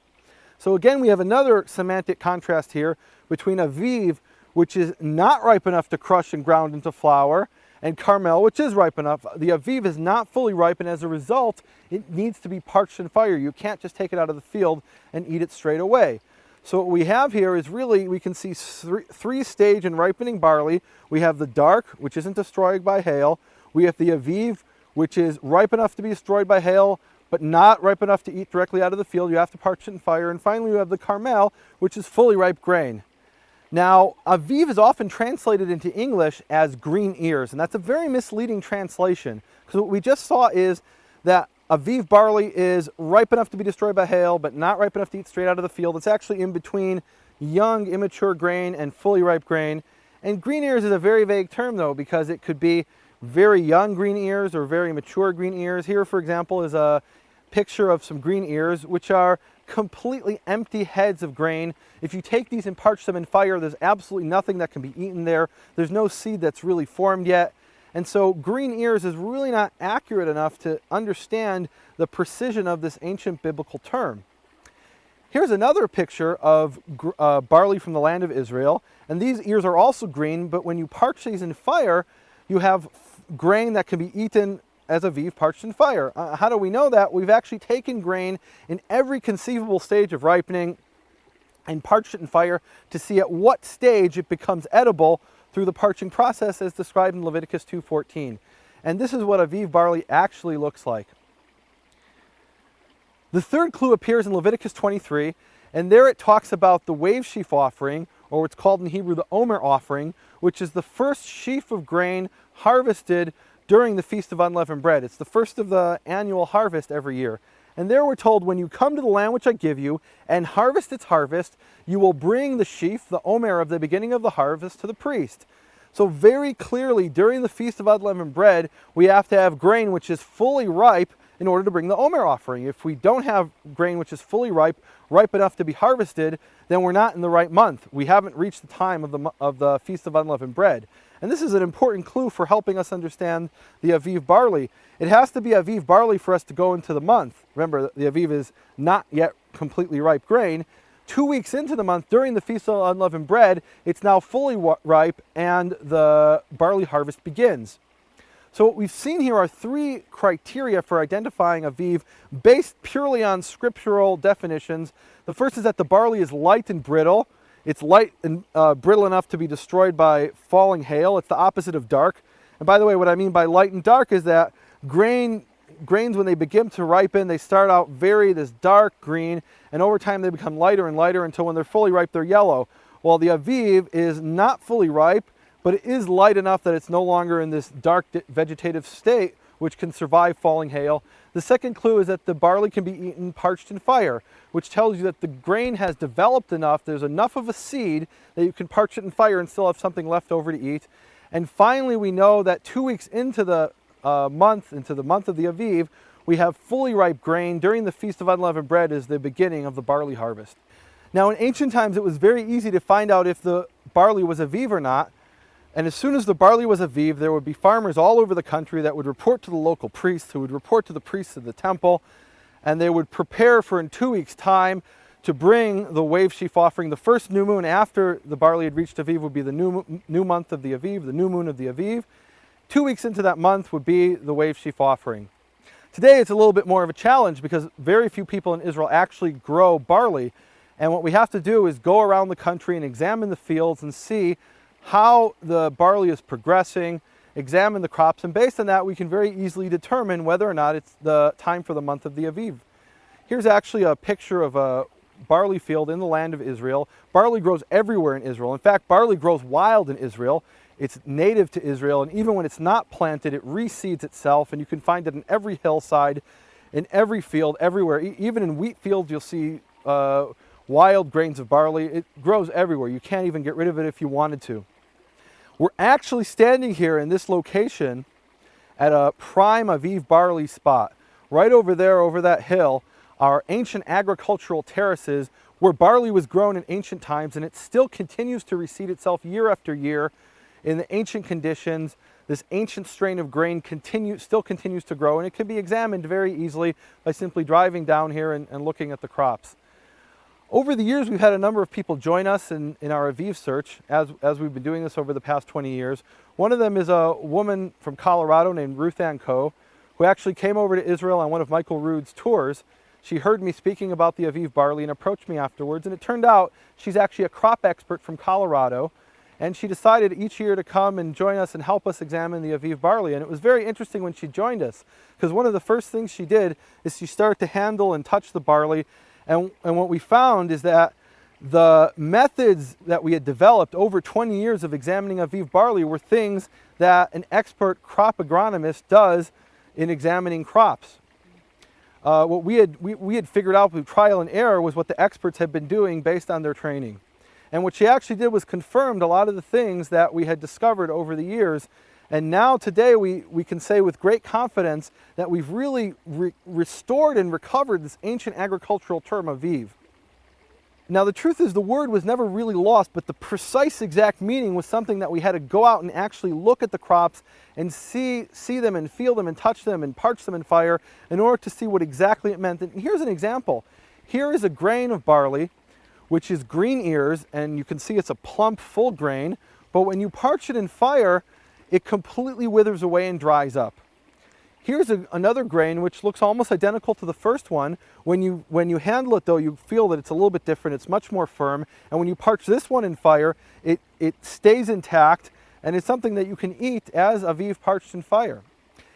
So again, we have another semantic contrast here between Aviv, which is not ripe enough to crush and ground into flour, and Carmel, which is ripe enough. The Aviv is not fully ripe, and as a result, it needs to be parched in fire. You can't just take it out of the field and eat it straight away. So what we have here is really, we can see three-stage in ripening barley. We have the dark, which isn't destroyed by hail. We have the Aviv, which is ripe enough to be destroyed by hail, but not ripe enough to eat directly out of the field. You have to parch it in fire. And finally, we have the Carmel, which is fully ripe grain. Now, Aviv is often translated into English as green ears, and that's a very misleading translation, because what we just saw is that Aviv barley is ripe enough to be destroyed by hail, but not ripe enough to eat straight out of the field. It's actually in between young, immature grain and fully ripe grain. And green ears is a very vague term, though, because it could be very young green ears or very mature green ears. Here, for example, is a picture of some green ears, which are completely empty heads of grain. If you take these and parch them in fire, there's absolutely nothing that can be eaten there. There's no seed that's really formed yet. And so green ears is really not accurate enough to understand the precision of this ancient biblical term. Here's another picture of barley from the land of Israel. And these ears are also green, but when you parch these in fire, you have grain that can be eaten as Aviv parched in fire. How do we know that? We've actually taken grain in every conceivable stage of ripening and parched it in fire to see at what stage it becomes edible through the parching process as described in Leviticus 2:14. And this is what Aviv barley actually looks like. The third clue appears in Leviticus 23, and there it talks about the wave sheaf offering, or what's called in Hebrew the Omer offering, which is the first sheaf of grain harvested during the Feast of Unleavened Bread. It's the first of the annual harvest every year. And there we're told, when you come to the land which I give you and harvest its harvest, you will bring the sheaf, the Omer of the beginning of the harvest, to the priest. So very clearly, during the Feast of Unleavened Bread, we have to have grain which is fully ripe in order to bring the Omer offering. If we don't have grain which is fully ripe enough to be harvested, then we're not in the right month. We haven't reached the time of the Feast of Unleavened Bread. And this is an important clue for helping us understand the Aviv barley. It has to be Aviv barley for us to go into the month. Remember, the Aviv is not yet completely ripe grain. 2 weeks into the month, during the Feast of Unleavened Bread, it's now fully ripe and the barley harvest begins. So what we've seen here are three criteria for identifying Aviv based purely on scriptural definitions. The first is that the barley is light and brittle. It's light and brittle enough to be destroyed by falling hail. It's the opposite of dark. And by the way, what I mean by light and dark is that grains, when they begin to ripen, they start out this dark green, and over time they become lighter and lighter until when they're fully ripe, they're yellow. Well, the Aviv is not fully ripe, but it is light enough that it's no longer in this dark vegetative state, which can survive falling hail. The second clue is that the barley can be eaten parched in fire, which tells you that the grain has developed enough, there's enough of a seed that you can parch it in fire and still have something left over to eat. And finally, we know that 2 weeks into the month of the Aviv, we have fully ripe grain. During the Feast of Unleavened Bread is the beginning of the barley harvest. Now, in ancient times, it was very easy to find out if the barley was Aviv or not. And as soon as the barley was Aviv, there would be farmers all over the country that would report to the local priests, who would report to the priests of the temple, and they would prepare for in 2 weeks' time to bring the wave sheaf offering. The first new moon after the barley had reached Aviv would be the new month of the Aviv, the new moon of the Aviv. 2 weeks into that month would be the wave sheaf offering. Today it's a little bit more of a challenge because very few people in Israel actually grow barley. And what we have to do is go around the country and examine the fields and see how the barley is progressing, examine the crops, and based on that we can very easily determine whether or not it's the time for the month of the Aviv. Here's actually a picture of a barley field in the land of Israel. Barley grows everywhere in Israel. In fact, barley grows wild in Israel. It's native to Israel, and even when it's not planted, it reseeds itself, and you can find it in every hillside, in every field, everywhere. Even in wheat fields, you'll see wild grains of barley. It grows everywhere. You can't even get rid of it if you wanted to. We're actually standing here in this location at a prime Aviv barley spot. Right over there, over that hill, are ancient agricultural terraces where barley was grown in ancient times, and it still continues to reseed itself year after year in the ancient conditions. This ancient strain of grain still continues to grow, and it can be examined very easily by simply driving down here and looking at the crops. Over the years, we've had a number of people join us in our Aviv search as we've been doing this over the past 20 years. One of them is a woman from Colorado named Ruth Ann Coe, who actually came over to Israel on one of Michael Rood's tours. She heard me speaking about the Aviv barley and approached me afterwards, and it turned out she's actually a crop expert from Colorado, and she decided each year to come and join us and help us examine the Aviv barley. And it was very interesting when she joined us, because one of the first things she did is she started to handle and touch the barley, and what we found is that the methods that we had developed over 20 years of examining Aviv barley were things that an expert crop agronomist does in examining crops. What we had figured out through trial and error was what the experts had been doing based on their training. And what she actually did was confirmed a lot of the things that we had discovered over the years. And now today we can say with great confidence that we've really restored and recovered this ancient agricultural term Aviv. Now the truth is the word was never really lost, but the precise exact meaning was something that we had to go out and actually look at the crops and see them and feel them and touch them and parch them in fire in order to see what exactly it meant. And here's an example. Here is a grain of barley, which is green ears, and you can see it's a plump, full grain, but when you parch it in fire, it completely withers away and dries up. Here's another grain which looks almost identical to the first one. When you handle it though, you feel that it's a little bit different, it's much more firm, and when you parch this one in fire, it stays intact, and it's something that you can eat as Aviv parched in fire.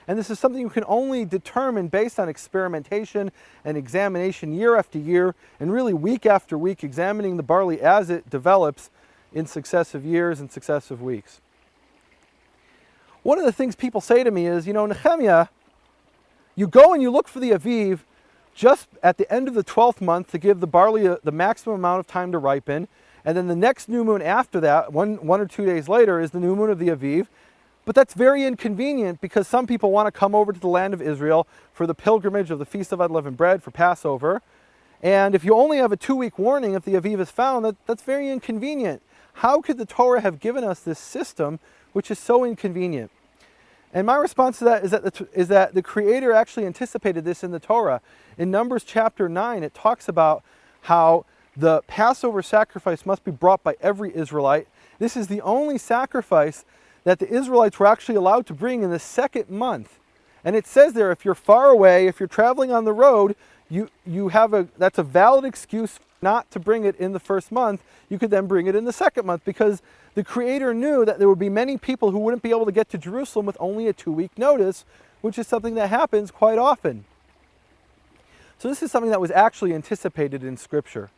And this is something you can only determine based on experimentation and examination year after year, and really week after week, examining the barley as it develops in successive years and successive weeks. One of the things people say to me is, Nehemiah, you go and you look for the Aviv just at the end of the 12th month to give the barley the maximum amount of time to ripen, and then the next new moon after that, one or 2 days later, is the new moon of the Aviv. But that's very inconvenient because some people want to come over to the land of Israel for the pilgrimage of the Feast of Unleavened Bread for Passover. And if you only have a 2-week warning if the Aviv is found, that's very inconvenient. How could the Torah have given us this system which is so inconvenient? And my response to that is that the Creator actually anticipated this in the Torah. In Numbers chapter 9, it talks about how the Passover sacrifice must be brought by every Israelite. This is the only sacrifice that the Israelites were actually allowed to bring in the second month. And it says there, if you're far away, if you're traveling on the road, that's a valid excuse not to bring it in the first month. You could then bring it in the second month, because the Creator knew that there would be many people who wouldn't be able to get to Jerusalem with only a 2-week notice, which is something that happens quite often. So this is something that was actually anticipated in Scripture.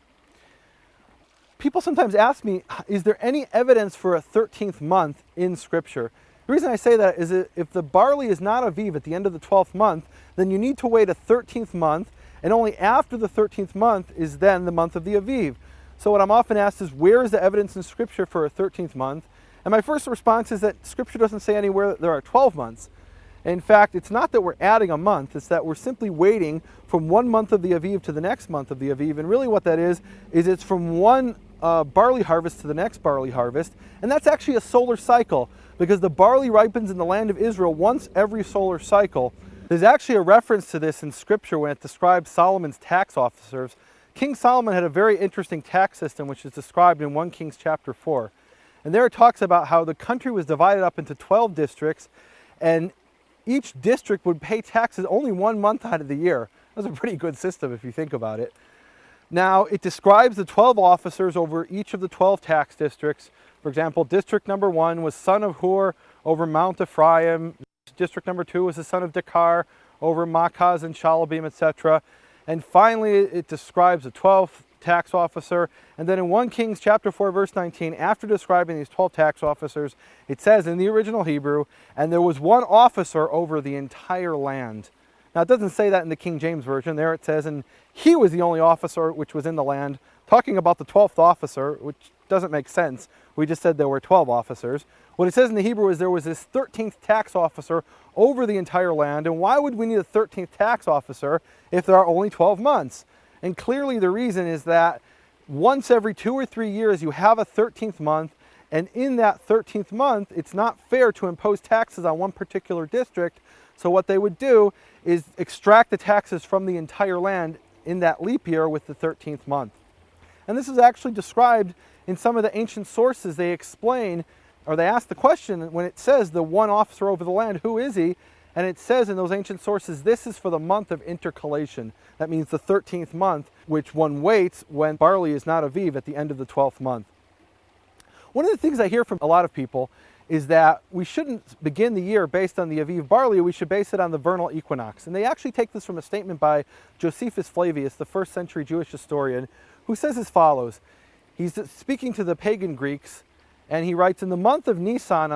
People sometimes ask me, is there any evidence for a 13th month in Scripture? The reason I say that is that if the barley is not Aviv at the end of the 12th month, then you need to wait a 13th month, and only after the 13th month is then the month of the Aviv. So what I'm often asked is, where is the evidence in Scripture for a 13th month? And my first response is that Scripture doesn't say anywhere that there are 12 months. In fact, it's not that we're adding a month, it's that we're simply waiting from one month of the Aviv to the next month of the Aviv. And really what that is it's from one barley harvest to the next barley harvest. And that's actually a solar cycle, because the barley ripens in the land of Israel once every solar cycle. There's actually a reference to this in Scripture when it describes Solomon's tax officers. King Solomon had a very interesting tax system, which is described in 1 Kings chapter 4. And there it talks about how the country was divided up into 12 districts, and each district would pay taxes only 1 month out of the year. That's a pretty good system if you think about it. Now, it describes the 12 officers over each of the 12 tax districts. For example, district number 1 was son of Hur over Mount Ephraim. District number 2 was the son of Dekar over Makaz and Shalabim, etc. And finally, it describes the 12th tax officer. And then in 1 Kings chapter 4, verse 19, after describing these 12 tax officers, it says in the original Hebrew, and there was one officer over the entire land. Now, it doesn't say that in the King James Version. There it says, and he was the only officer which was in the land, talking about the 12th officer, which doesn't make sense. We just said there were 12 officers. What it says in the Hebrew is there was this 13th tax officer over the entire land. And why would we need a 13th tax officer if there are only 12 months? And clearly the reason is that once every 2 or 3 years you have a 13th month, and in that 13th month it's not fair to impose taxes on one particular district. So what they would do is extract the taxes from the entire land in that leap year with the 13th month. And this is actually described in some of the ancient sources. They explain, or they ask the question when it says the one officer over the land, who is he? And it says in those ancient sources, this is for the month of intercalation. That means the 13th month, which one waits when barley is not aviv at the end of the 12th month. One of the things I hear from a lot of people is that we shouldn't begin the year based on the aviv barley, we should base it on the vernal equinox. And they actually take this from a statement by Josephus Flavius, the 1st century Jewish historian, who says as follows. He's speaking to the pagan Greeks, and he writes, in the month of Nisan,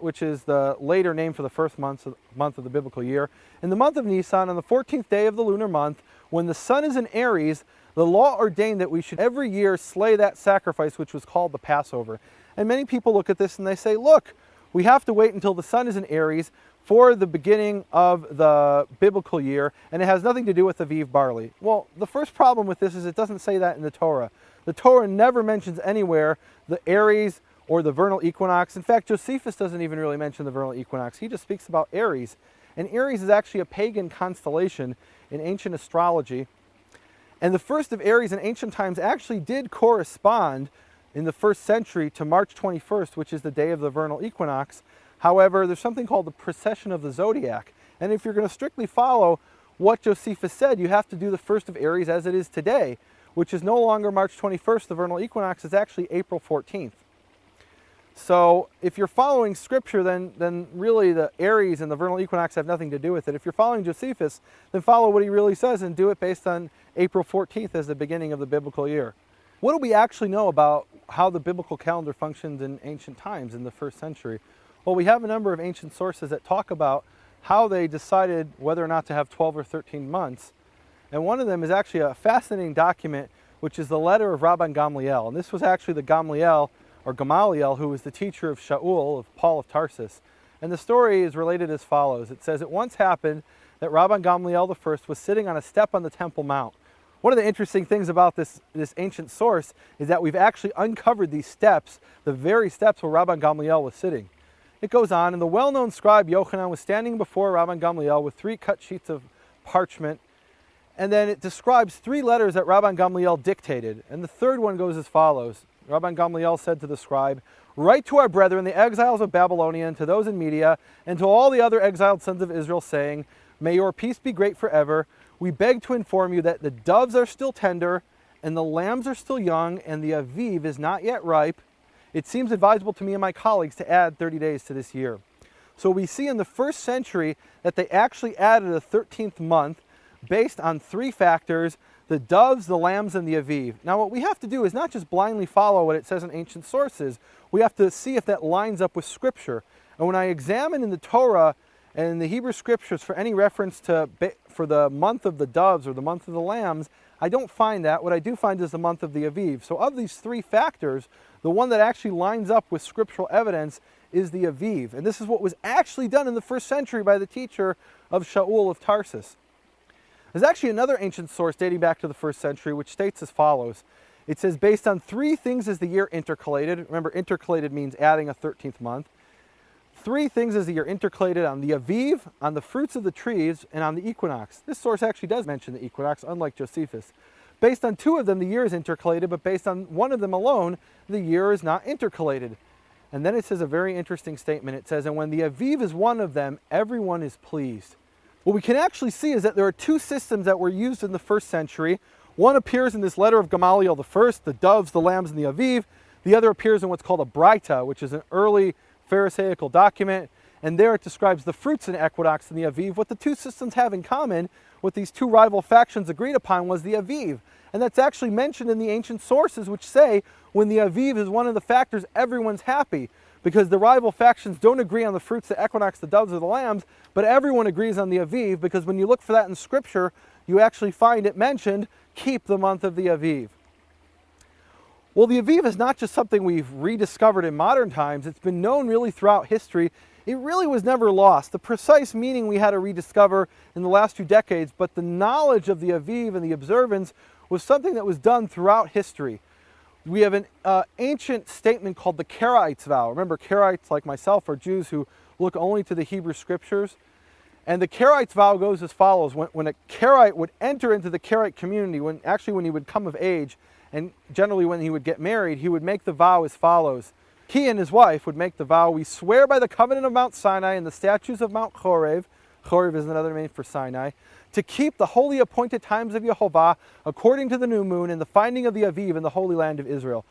which is the later name for the first month of the biblical year, in the month of Nisan, on the 14th day of the lunar month, when the sun is in Aries, the law ordained that we should every year slay that sacrifice which was called the Passover. And many people look at this and they say, look, we have to wait until the sun is in Aries for the beginning of the biblical year, and it has nothing to do with aviv barley. Well, the first problem with this is it doesn't say that in the Torah. The Torah never mentions anywhere the Aries or the vernal equinox. In fact, Josephus doesn't even really mention the vernal equinox. He just speaks about Aries. And Aries is actually a pagan constellation in ancient astrology. And the first of Aries in ancient times actually did correspond in the 1st century to March 21st, which is the day of the vernal equinox. However, there's something called the precession of the zodiac. And if you're going to strictly follow what Josephus said, you have to do the 1st of Aries as it is today, which is no longer March 21st, the vernal equinox, is actually April 14th. So if you're following scripture, then really the Aries and the vernal equinox have nothing to do with it. If you're following Josephus, then follow what he really says and do it based on April 14th as the beginning of the biblical year. What do we actually know about how the biblical calendar functioned in ancient times in the 1st century? Well, we have a number of ancient sources that talk about how they decided whether or not to have 12 or 13 months. And one of them is actually a fascinating document, which is the letter of Rabban Gamliel. And this was actually the Gamliel, or Gamaliel, who was the teacher of Shaul, of Paul of Tarsus. And the story is related as follows. It says, it once happened that Rabban Gamliel I was sitting on a step on the Temple Mount. One of the interesting things about this ancient source is that we've actually uncovered these steps, the very steps where Rabban Gamliel was sitting. It goes on, and the well-known scribe Yochanan was standing before Rabban Gamliel with 3 cut sheets of parchment, and then it describes 3 letters that Rabban Gamliel dictated, and the third one goes as follows. Rabban Gamliel said to the scribe, "Write to our brethren, the exiles of Babylonia, and to those in Media, and to all the other exiled sons of Israel, saying, may your peace be great forever. We beg to inform you that the doves are still tender, and the lambs are still young, and the aviv is not yet ripe. It seems advisable to me and my colleagues to add 30 days to this year." So we see in the 1st century that they actually added a 13th month based on 3 factors: the doves, the lambs, and the aviv. Now what we have to do is not just blindly follow what it says in ancient sources. We have to see if that lines up with scripture. And when I examine in the Torah and in the Hebrew scriptures for any reference to for the month of the doves or the month of the lambs, I don't find that. What I do find is the month of the aviv. So of these 3 factors, the one that actually lines up with scriptural evidence is the aviv. And this is what was actually done in the 1st century by the teacher of Shaul of Tarsus. There's actually another ancient source dating back to the 1st century which states as follows. It says, based on 3 things is the year intercalated. Remember, intercalated means adding a 13th month. 3 things is the year intercalated: on the aviv, on the fruits of the trees, and on the equinox. This source actually does mention the equinox, unlike Josephus. Based on 2 of them, the year is intercalated, but based on 1 of them alone, the year is not intercalated. And then it says a very interesting statement. It says, and when the aviv is one of them, everyone is pleased. What we can actually see is that there are 2 systems that were used in the 1st century. One appears in this letter of Gamaliel I, the doves, the lambs, and the aviv. The other appears in what's called a Braita, which is an early Pharisaical document, and there it describes the fruits in equinox and the aviv. What the 2 systems have in common, what these 2 rival factions agreed upon, was the aviv. And that's actually mentioned in the ancient sources, which say when the aviv is one of the factors, everyone's happy. because the rival factions don't agree on the fruits, the equinox, the doves, or the lambs, but everyone agrees on the Aviv, because when you look for that in Scripture, you actually find it mentioned, keep the month of the Aviv. Well, the Aviv is not just something we've rediscovered in modern times. It's been known really throughout history. It really was never lost. The precise meaning we had to rediscover in the last 2 decades, but the knowledge of the Aviv and the observance was something that was done throughout history. We have an ancient statement called the Karaites vow. Remember, Karaites, like myself, are Jews who look only to the Hebrew Scriptures. And the Karaites vow goes as follows. When a Karaite would enter into the Karaite community, when he would come of age, and generally when he would get married, he would make the vow as follows. He and his wife would make the vow, we swear by the covenant of Mount Sinai and the statutes of Mount Chorev, Chorev is another name for Sinai, to keep the holy appointed times of Yehovah according to the new moon and the finding of the Aviv in the holy land of Israel.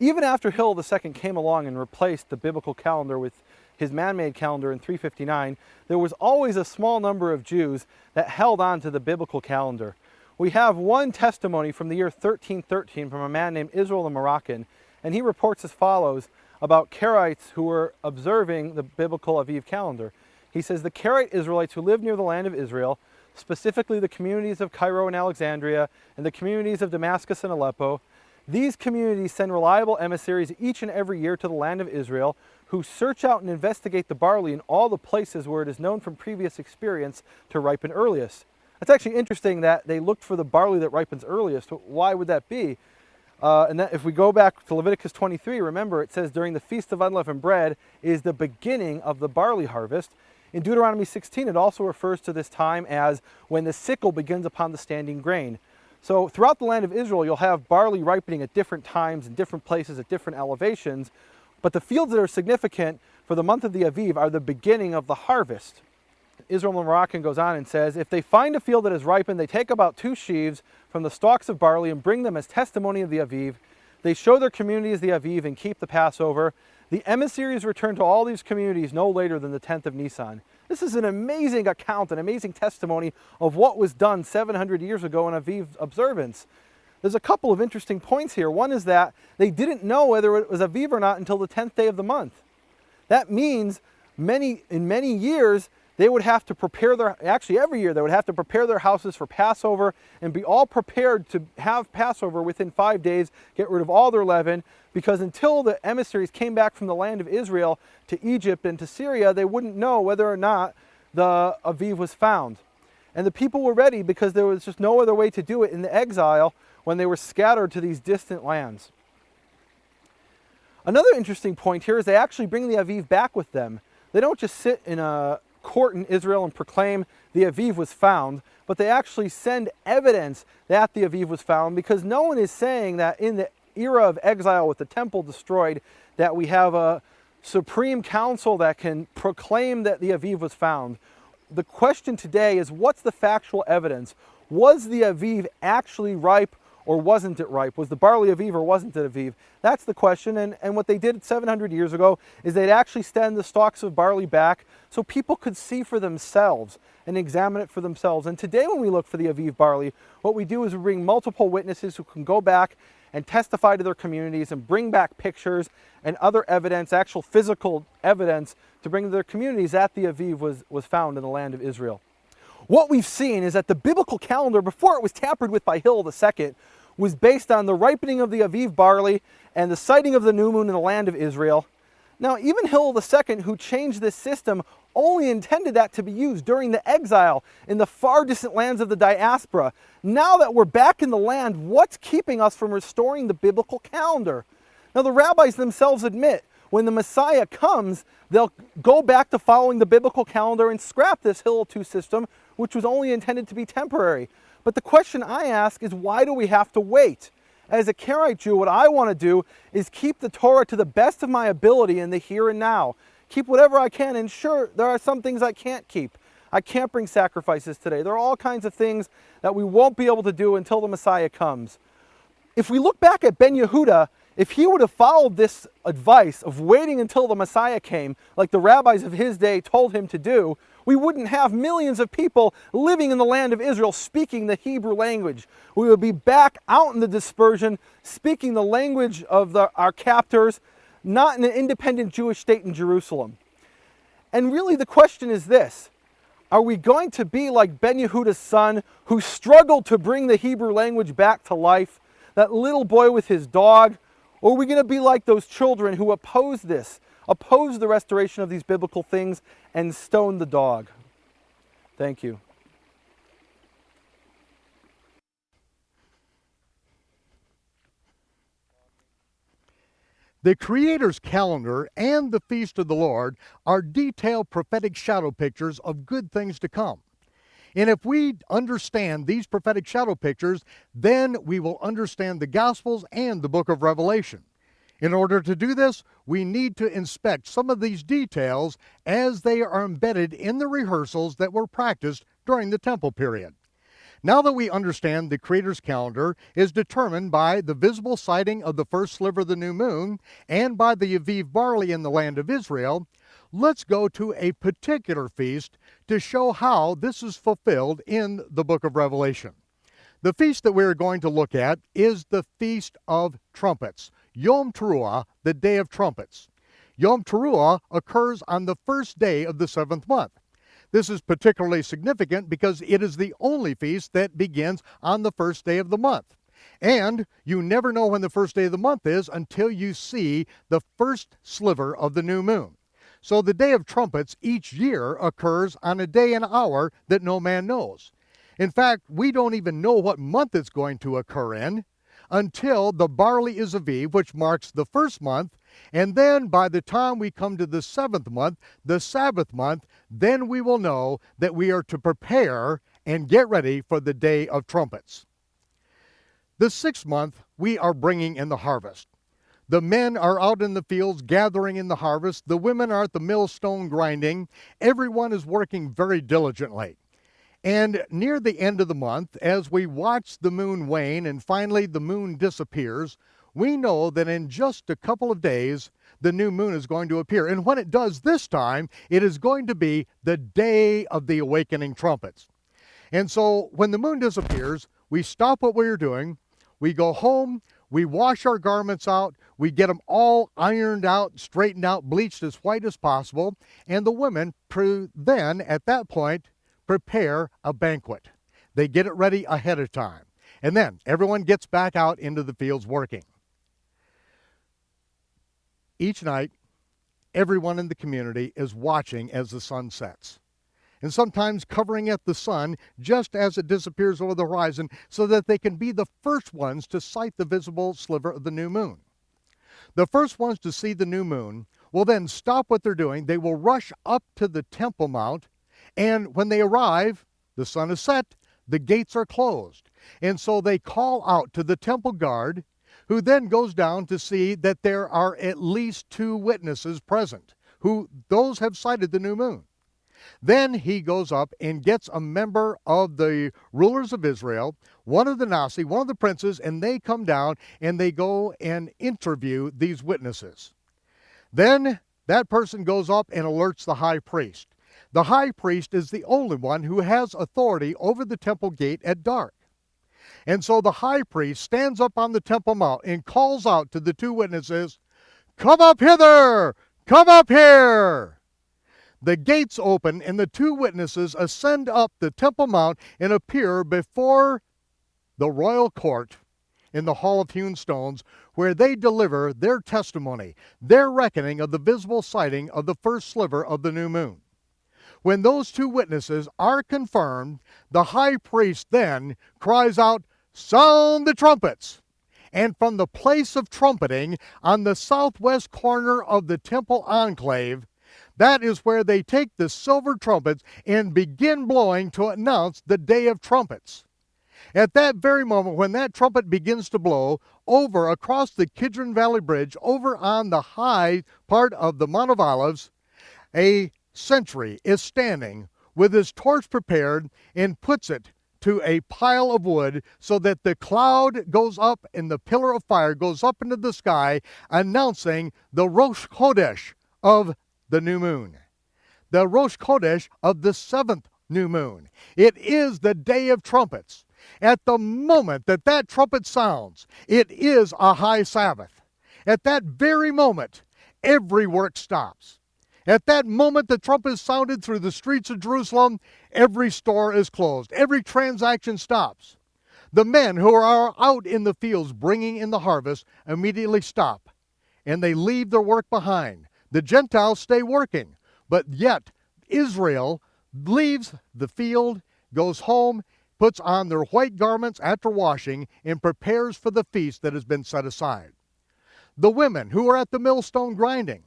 Even after Hillel II came along and replaced the biblical calendar with his man-made calendar in 359, there was always a small number of Jews that held on to the biblical calendar. We have one testimony from the year 1313 from a man named Israel the Moroccan, and he reports as follows about Karaites who were observing the biblical Aviv calendar. He says, the Karaite Israelites who live near the land of Israel, specifically the communities of Cairo and Alexandria, and the communities of Damascus and Aleppo, these communities send reliable emissaries each and every year to the land of Israel, who search out and investigate the barley in all the places where it is known from previous experience to ripen earliest. It's actually interesting that they looked for the barley that ripens earliest. Why would that be? And that if we go back to Leviticus 23, remember it says during the Feast of Unleavened Bread is the beginning of the barley harvest. In Deuteronomy 16, it also refers to this time as when the sickle begins upon the standing grain. So throughout the land of Israel, you'll have barley ripening at different times in different places at different elevations. But the fields that are significant for the month of the Aviv are the beginning of the harvest. Israel the Moroccan goes on and says, if they find a field that is ripened, they take about 2 sheaves from the stalks of barley and bring them as testimony of the Aviv. They show their communities the Aviv and keep the Passover. The emissaries return to all these communities no later than the 10th of Nisan. This is an amazing account, an amazing testimony of what was done 700 years ago in Aviv observance. There's a couple of interesting points here. One is that they didn't know whether it was Aviv or not until the 10th day of the month. That means in many years, they would have to prepare every year, they would have to prepare their houses for Passover and be all prepared to have Passover within 5 days, get rid of all their leaven, because until the emissaries came back from the land of Israel to Egypt and to Syria, they wouldn't know whether or not the Aviv was found. And the people were ready because there was just no other way to do it in the exile when they were scattered to these distant lands. Another interesting point here is they actually bring the Aviv back with them. They don't just sit in a court in Israel and proclaim the Aviv was found, but they actually send evidence that the Aviv was found, because no one is saying that in the era of exile with the temple destroyed that we have a supreme council that can proclaim that the Aviv was found. The question today is, what's the factual evidence? Was the Aviv actually ripe or wasn't it ripe? Was the barley Aviv or wasn't it Aviv? That's the question, and what they did 700 years ago is they'd actually stand the stalks of barley back so people could see for themselves and examine it for themselves. And today when we look for the Aviv barley, what we do is we bring multiple witnesses who can go back and testify to their communities and bring back pictures and other evidence, actual physical evidence, to bring to their communities that the Aviv was found in the land of Israel. What we've seen is that the biblical calendar, before it was tampered with by Hillel II, was based on the ripening of the Aviv barley and the sighting of the new moon in the land of Israel. Now, even Hillel II, who changed this system, only intended that to be used during the exile in the far distant lands of the diaspora. Now that we're back in the land, what's keeping us from restoring the biblical calendar? Now, the rabbis themselves admit when the Messiah comes, they'll go back to following the biblical calendar and scrap this Hillel II system, which was only intended to be temporary. But the question I ask is, why do we have to wait? As a Karaite Jew, what I want to do is keep the Torah to the best of my ability in the here and now. Keep whatever I can, and sure, there are some things I can't keep. I can't bring sacrifices today. There are all kinds of things that we won't be able to do until the Messiah comes. If we look back at Ben Yehuda, if he would have followed this advice of waiting until the Messiah came, like the rabbis of his day told him to do, we wouldn't have millions of people living in the land of Israel speaking the Hebrew language. We would be back out in the dispersion, speaking the language of our captors, not in an independent Jewish state in Jerusalem. And really the question is this: are we going to be like Ben Yehuda's son, who struggled to bring the Hebrew language back to life, that little boy with his dog? Or are we going to be like those children who oppose this, oppose the restoration of these biblical things, and stone the dog? Thank you. The Creator's calendar and the Feast of the Lord are detailed prophetic shadow pictures of good things to come. And if we understand these prophetic shadow pictures, then we will understand the Gospels and the book of Revelation. In order to do this, we need to inspect some of these details as they are embedded in the rehearsals that were practiced during the temple period. Now that we understand the Creator's calendar is determined by the visible sighting of the first sliver of the new moon and by the Aviv barley in the land of Israel, let's go to a particular feast to show how this is fulfilled in the book of Revelation. The feast that we're going to look at is the Feast of Trumpets, Yom Teruah, the Day of Trumpets. Yom Teruah occurs on the first day of the 7th month. This is particularly significant because it is the only feast that begins on the first day of the month. And you never know when the first day of the month is until you see the first sliver of the new moon. So the Day of Trumpets each year occurs on a day and hour that no man knows. In fact, we don't even know what month it's going to occur in until the barley is Aviv, which marks the first month, and then by the time we come to the 7th month, the Sabbath month, then we will know that we are to prepare and get ready for the Day of Trumpets. The 6th month, we are bringing in the harvest. The men are out in the fields gathering in the harvest. The women are at the millstone grinding. Everyone is working very diligently. And near the end of the month, as we watch the moon wane and finally the moon disappears, we know that in just a couple of days, the new moon is going to appear. And when it does this time, it is going to be the day of the awakening trumpets. And so when the moon disappears, we stop what we're doing, we go home, we wash our garments out, we get them all ironed out, straightened out, bleached as white as possible, and the women then, at that point, prepare a banquet. They get it ready ahead of time. And then everyone gets back out into the fields working. Each night, everyone in the community is watching as the sun sets, and sometimes covering at the sun just as it disappears over the horizon so that they can be the first ones to sight the visible sliver of the new moon. The first ones to see the new moon will then stop what they're doing. They will rush up to the Temple Mount, and when they arrive, the sun is set, the gates are closed. And so they call out to the temple guard, who then goes down to see that there are at least 2 witnesses present, who those have sighted the new moon. Then he goes up and gets a member of the rulers of Israel, one of the Nasi, one of the princes, and they come down and they go and interview these witnesses. Then that person goes up and alerts the high priest. The high priest is the only one who has authority over the temple gate at dark. And so the high priest stands up on the Temple Mount and calls out to the 2 witnesses, "Come up hither! Come up here!" The gates open and the 2 witnesses ascend up the Temple Mount and appear before the royal court in the Hall of Hewn Stones, where they deliver their testimony, their reckoning of the visible sighting of the first sliver of the new moon. When those 2 witnesses are confirmed, the high priest then cries out, "Sound the trumpets!" And from the place of trumpeting on the southwest corner of the temple enclave, that is where they take the silver trumpets and begin blowing to announce the Day of Trumpets. At that very moment, when that trumpet begins to blow, over across the Kidron Valley Bridge, over on the high part of the Mount of Olives, a sentry is standing with his torch prepared and puts it to a pile of wood so that the cloud goes up and the pillar of fire goes up into the sky, announcing the Rosh Chodesh of the new moon, the Rosh Chodesh of the 7th new moon. It is the Day of Trumpets. At the moment that that trumpet sounds, it is a high Sabbath. At that very moment, every work stops. At that moment the trumpet is sounded through the streets of Jerusalem, every store is closed. Every transaction stops. The men who are out in the fields bringing in the harvest immediately stop, and they leave their work behind. The Gentiles stay working, but yet Israel leaves the field, goes home, puts on their white garments after washing, and prepares for the feast that has been set aside. The women who are at the millstone grinding,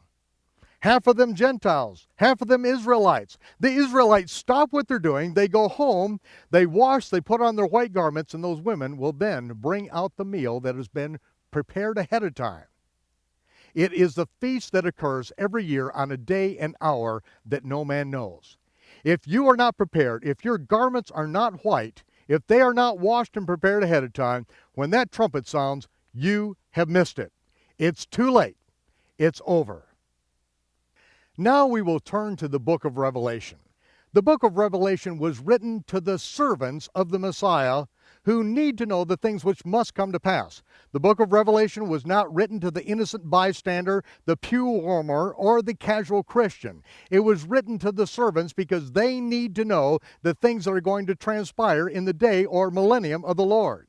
half of them Gentiles, half of them Israelites. The Israelites stop what they're doing, they go home, they wash, they put on their white garments, and those women will then bring out the meal that has been prepared ahead of time. It is the feast that occurs every year on a day and hour that no man knows. If you are not prepared, if your garments are not white, if they are not washed and prepared ahead of time, when that trumpet sounds, you have missed it. It's too late. It's over. Now we will turn to the book of Revelation. The book of Revelation was written to the servants of the Messiah who need to know the things which must come to pass. The book of Revelation was not written to the innocent bystander, the pew warmer, or the casual Christian. It was written to the servants because they need to know the things that are going to transpire in the day or millennium of the Lord.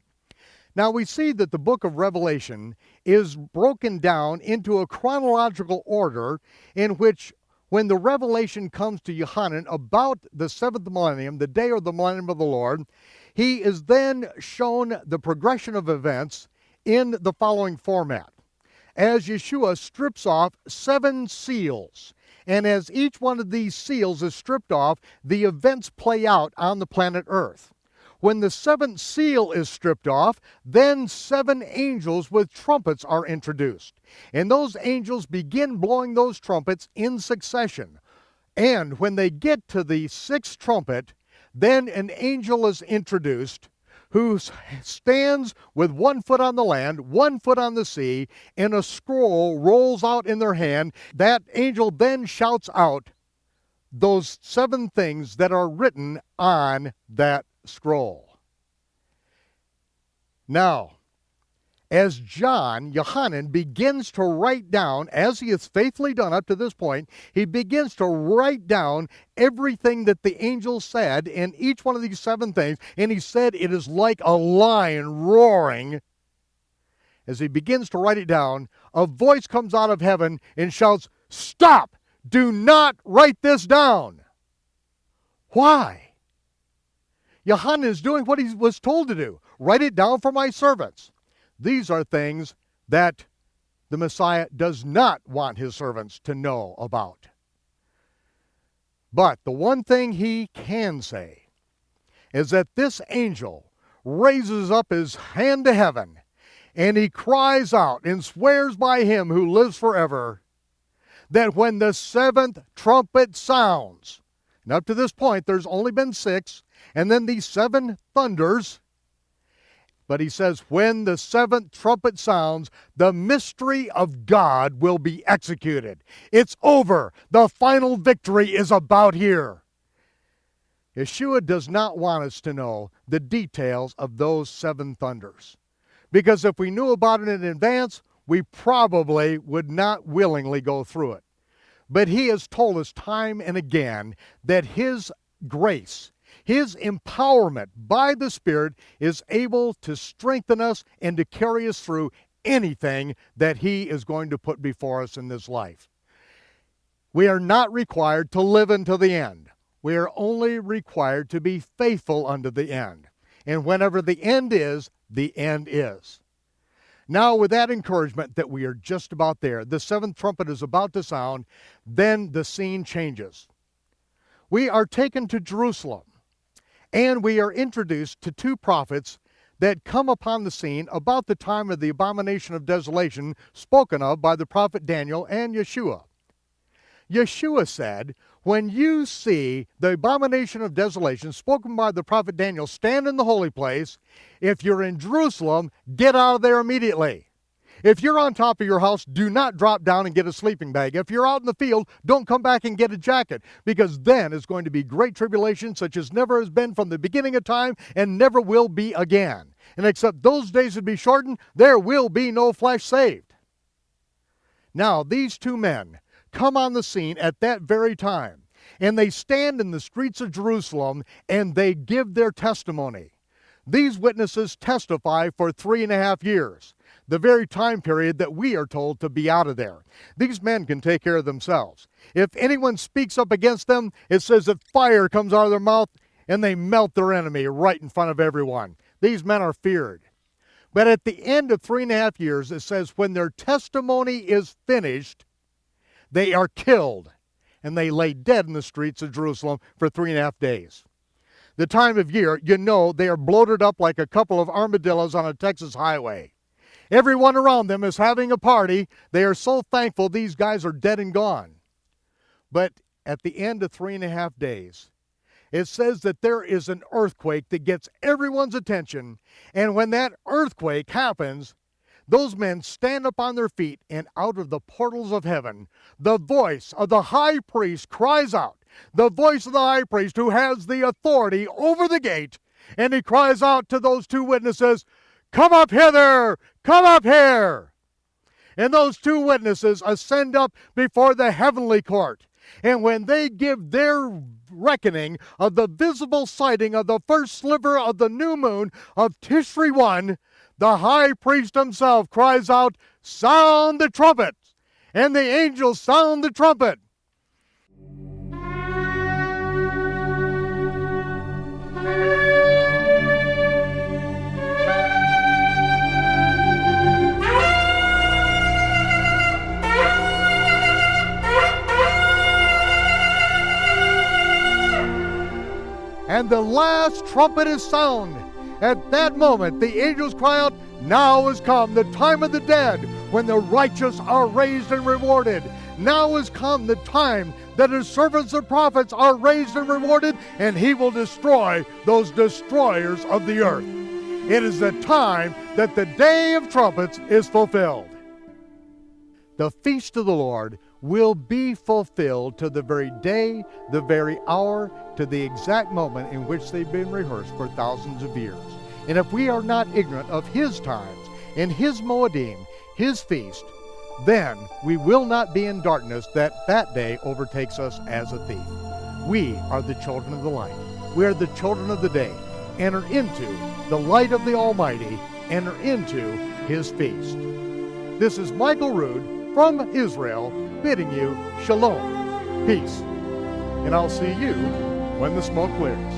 Now we see that the book of Revelation is broken down into a chronological order in which when the revelation comes to Yohanan about the seventh millennium, the day or the millennium of the Lord, he is then shown the progression of events in the following format. As Yahshua strips off 7 seals, and as each one of these seals is stripped off, the events play out on the planet Earth. When the 7th seal is stripped off, then 7 angels with trumpets are introduced. And those angels begin blowing those trumpets in succession. And when they get to the 6th trumpet, then an angel is introduced who stands with 1 foot on the land, 1 foot on the sea, and a scroll rolls out in their hand. That angel then shouts out those 7 things that are written on that scroll. Now, as Yohanan begins to write down, as he has faithfully done up to this point, he begins to write down everything that the angel said in each one of these 7 things, and he said it is like a lion roaring. As he begins to write it down, a voice comes out of heaven and shouts, "Stop! Do not write this down." Why? Yohanan is doing what he was told to do. Write it down for my servants. These are things that the Messiah does not want his servants to know about. But the one thing he can say is that this angel raises up his hand to heaven and he cries out and swears by him who lives forever that when the 7th trumpet sounds, and up to this point there's only been 6, and then these 7 thunders, but he says when the 7th trumpet sounds, the mystery of God will be executed. It's over. The final victory is about here. Yahshua does not want us to know the details of those 7 thunders, because if we knew about it in advance, we probably would not willingly go through it. But he has told us time and again that his grace, his empowerment by the Spirit is able to strengthen us and to carry us through anything that he is going to put before us in this life. We are not required to live until the end. We are only required to be faithful unto the end. And whenever the end is, the end is. Now, with that encouragement that we are just about there, the 7th trumpet is about to sound, then the scene changes. We are taken to Jerusalem, and we are introduced to 2 prophets that come upon the scene about the time of the abomination of desolation spoken of by the prophet Daniel and Yahshua. Yahshua said, when you see the abomination of desolation spoken by the prophet Daniel stand in the holy place, if you're in Jerusalem, get out of there immediately. If you're on top of your house, do not drop down and get a sleeping bag. If you're out in the field, don't come back and get a jacket, because then is going to be great tribulation such as never has been from the beginning of time and never will be again. And except those days would be shortened, there will be no flesh saved. Now, these two men come on the scene at that very time, and they stand in the streets of Jerusalem and they give their testimony. These witnesses testify for 3.5 years, the very time period that we are told to be out of there. These men can take care of themselves. If anyone speaks up against them, it says that fire comes out of their mouth and they melt their enemy right in front of everyone. These men are feared. But at the end of 3.5 years, it says when their testimony is finished, they are killed, and they lay dead in the streets of Jerusalem for 3.5 days. The time of year, you know, they are bloated up like a couple of armadillos on a Texas highway. Everyone around them is having a party. They are so thankful these guys are dead and gone. But at the end of 3.5 days, it says that there is an earthquake that gets everyone's attention, and when that earthquake happens, those men stand up on their feet, and out of the portals of heaven, the voice of the high priest cries out, the voice of the high priest who has the authority over the gate, and he cries out to those two witnesses, "Come up hither, come up here." And those two witnesses ascend up before the heavenly court. And when they give their reckoning of the visible sighting of the first sliver of the new moon of Tishri 1, the high priest himself cries out, "Sound the trumpet!" And the angels sound the trumpet. And the last trumpet is sound. At that moment, the angels cry out, "Now is come the time of the dead, when the righteous are raised and rewarded. Now is come the time that his servants the prophets are raised and rewarded, and he will destroy those destroyers of the earth." It is the time that the day of trumpets is fulfilled. The feast of the Lord will be fulfilled to the very day, the very hour, to the exact moment in which they've been rehearsed for thousands of years. And if we are not ignorant of his times and his Moedim, his feast, then we will not be in darkness that day overtakes us as a thief. We are the children of the light. We are the children of the day. Enter into the light of the Almighty. Enter into his feast. This is Michael Rood from Israel, bidding you shalom, peace. And I'll see you when the smoke clears.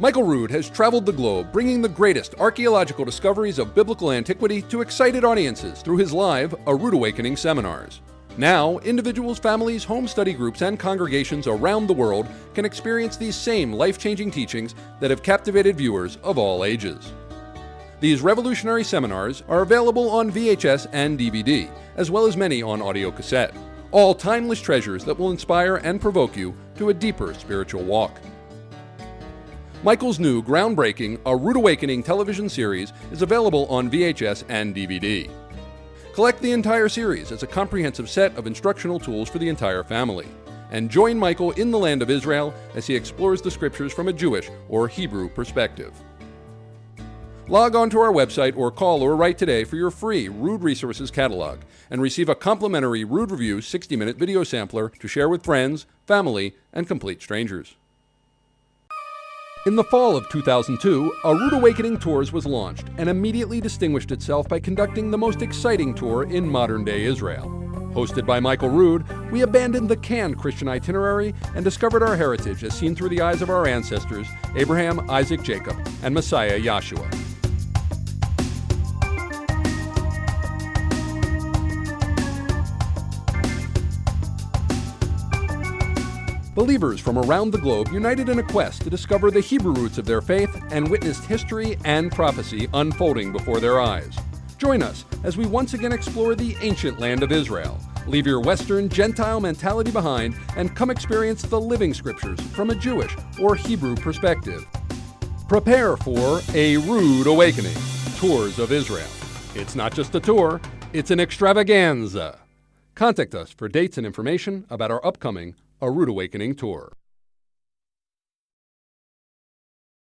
Michael Rood has traveled the globe bringing the greatest archaeological discoveries of biblical antiquity to excited audiences through his live A Rood Awakening seminars. Now, individuals, families, home study groups, and congregations around the world can experience these same life-changing teachings that have captivated viewers of all ages. These revolutionary seminars are available on VHS and DVD, as well as many on audio cassette. All timeless treasures that will inspire and provoke you to a deeper spiritual walk. Michael's new groundbreaking A Rood Awakening television series is available on VHS and DVD. Collect the entire series as a comprehensive set of instructional tools for the entire family. And join Michael in the land of Israel as he explores the scriptures from a Jewish or Hebrew perspective. Log on to our website or call or write today for your free Rood Resources catalog and receive a complimentary Rood Review 60-minute video sampler to share with friends, family, and complete strangers. In the fall of 2002, a Rood Awakening Tours was launched and immediately distinguished itself by conducting the most exciting tour in modern-day Israel. Hosted by Michael Rood, we abandoned the canned Christian itinerary and discovered our heritage as seen through the eyes of our ancestors, Abraham, Isaac, Jacob, and Messiah Yahshua. Believers from around the globe united in a quest to discover the Hebrew roots of their faith and witnessed history and prophecy unfolding before their eyes. Join us as we once again explore the ancient land of Israel. Leave your Western Gentile mentality behind and come experience the living scriptures from a Jewish or Hebrew perspective. Prepare for a Rood Awakening, Tours of Israel. It's not just a tour, it's an extravaganza. Contact us for dates and information about our upcoming A Rood Awakening Tour.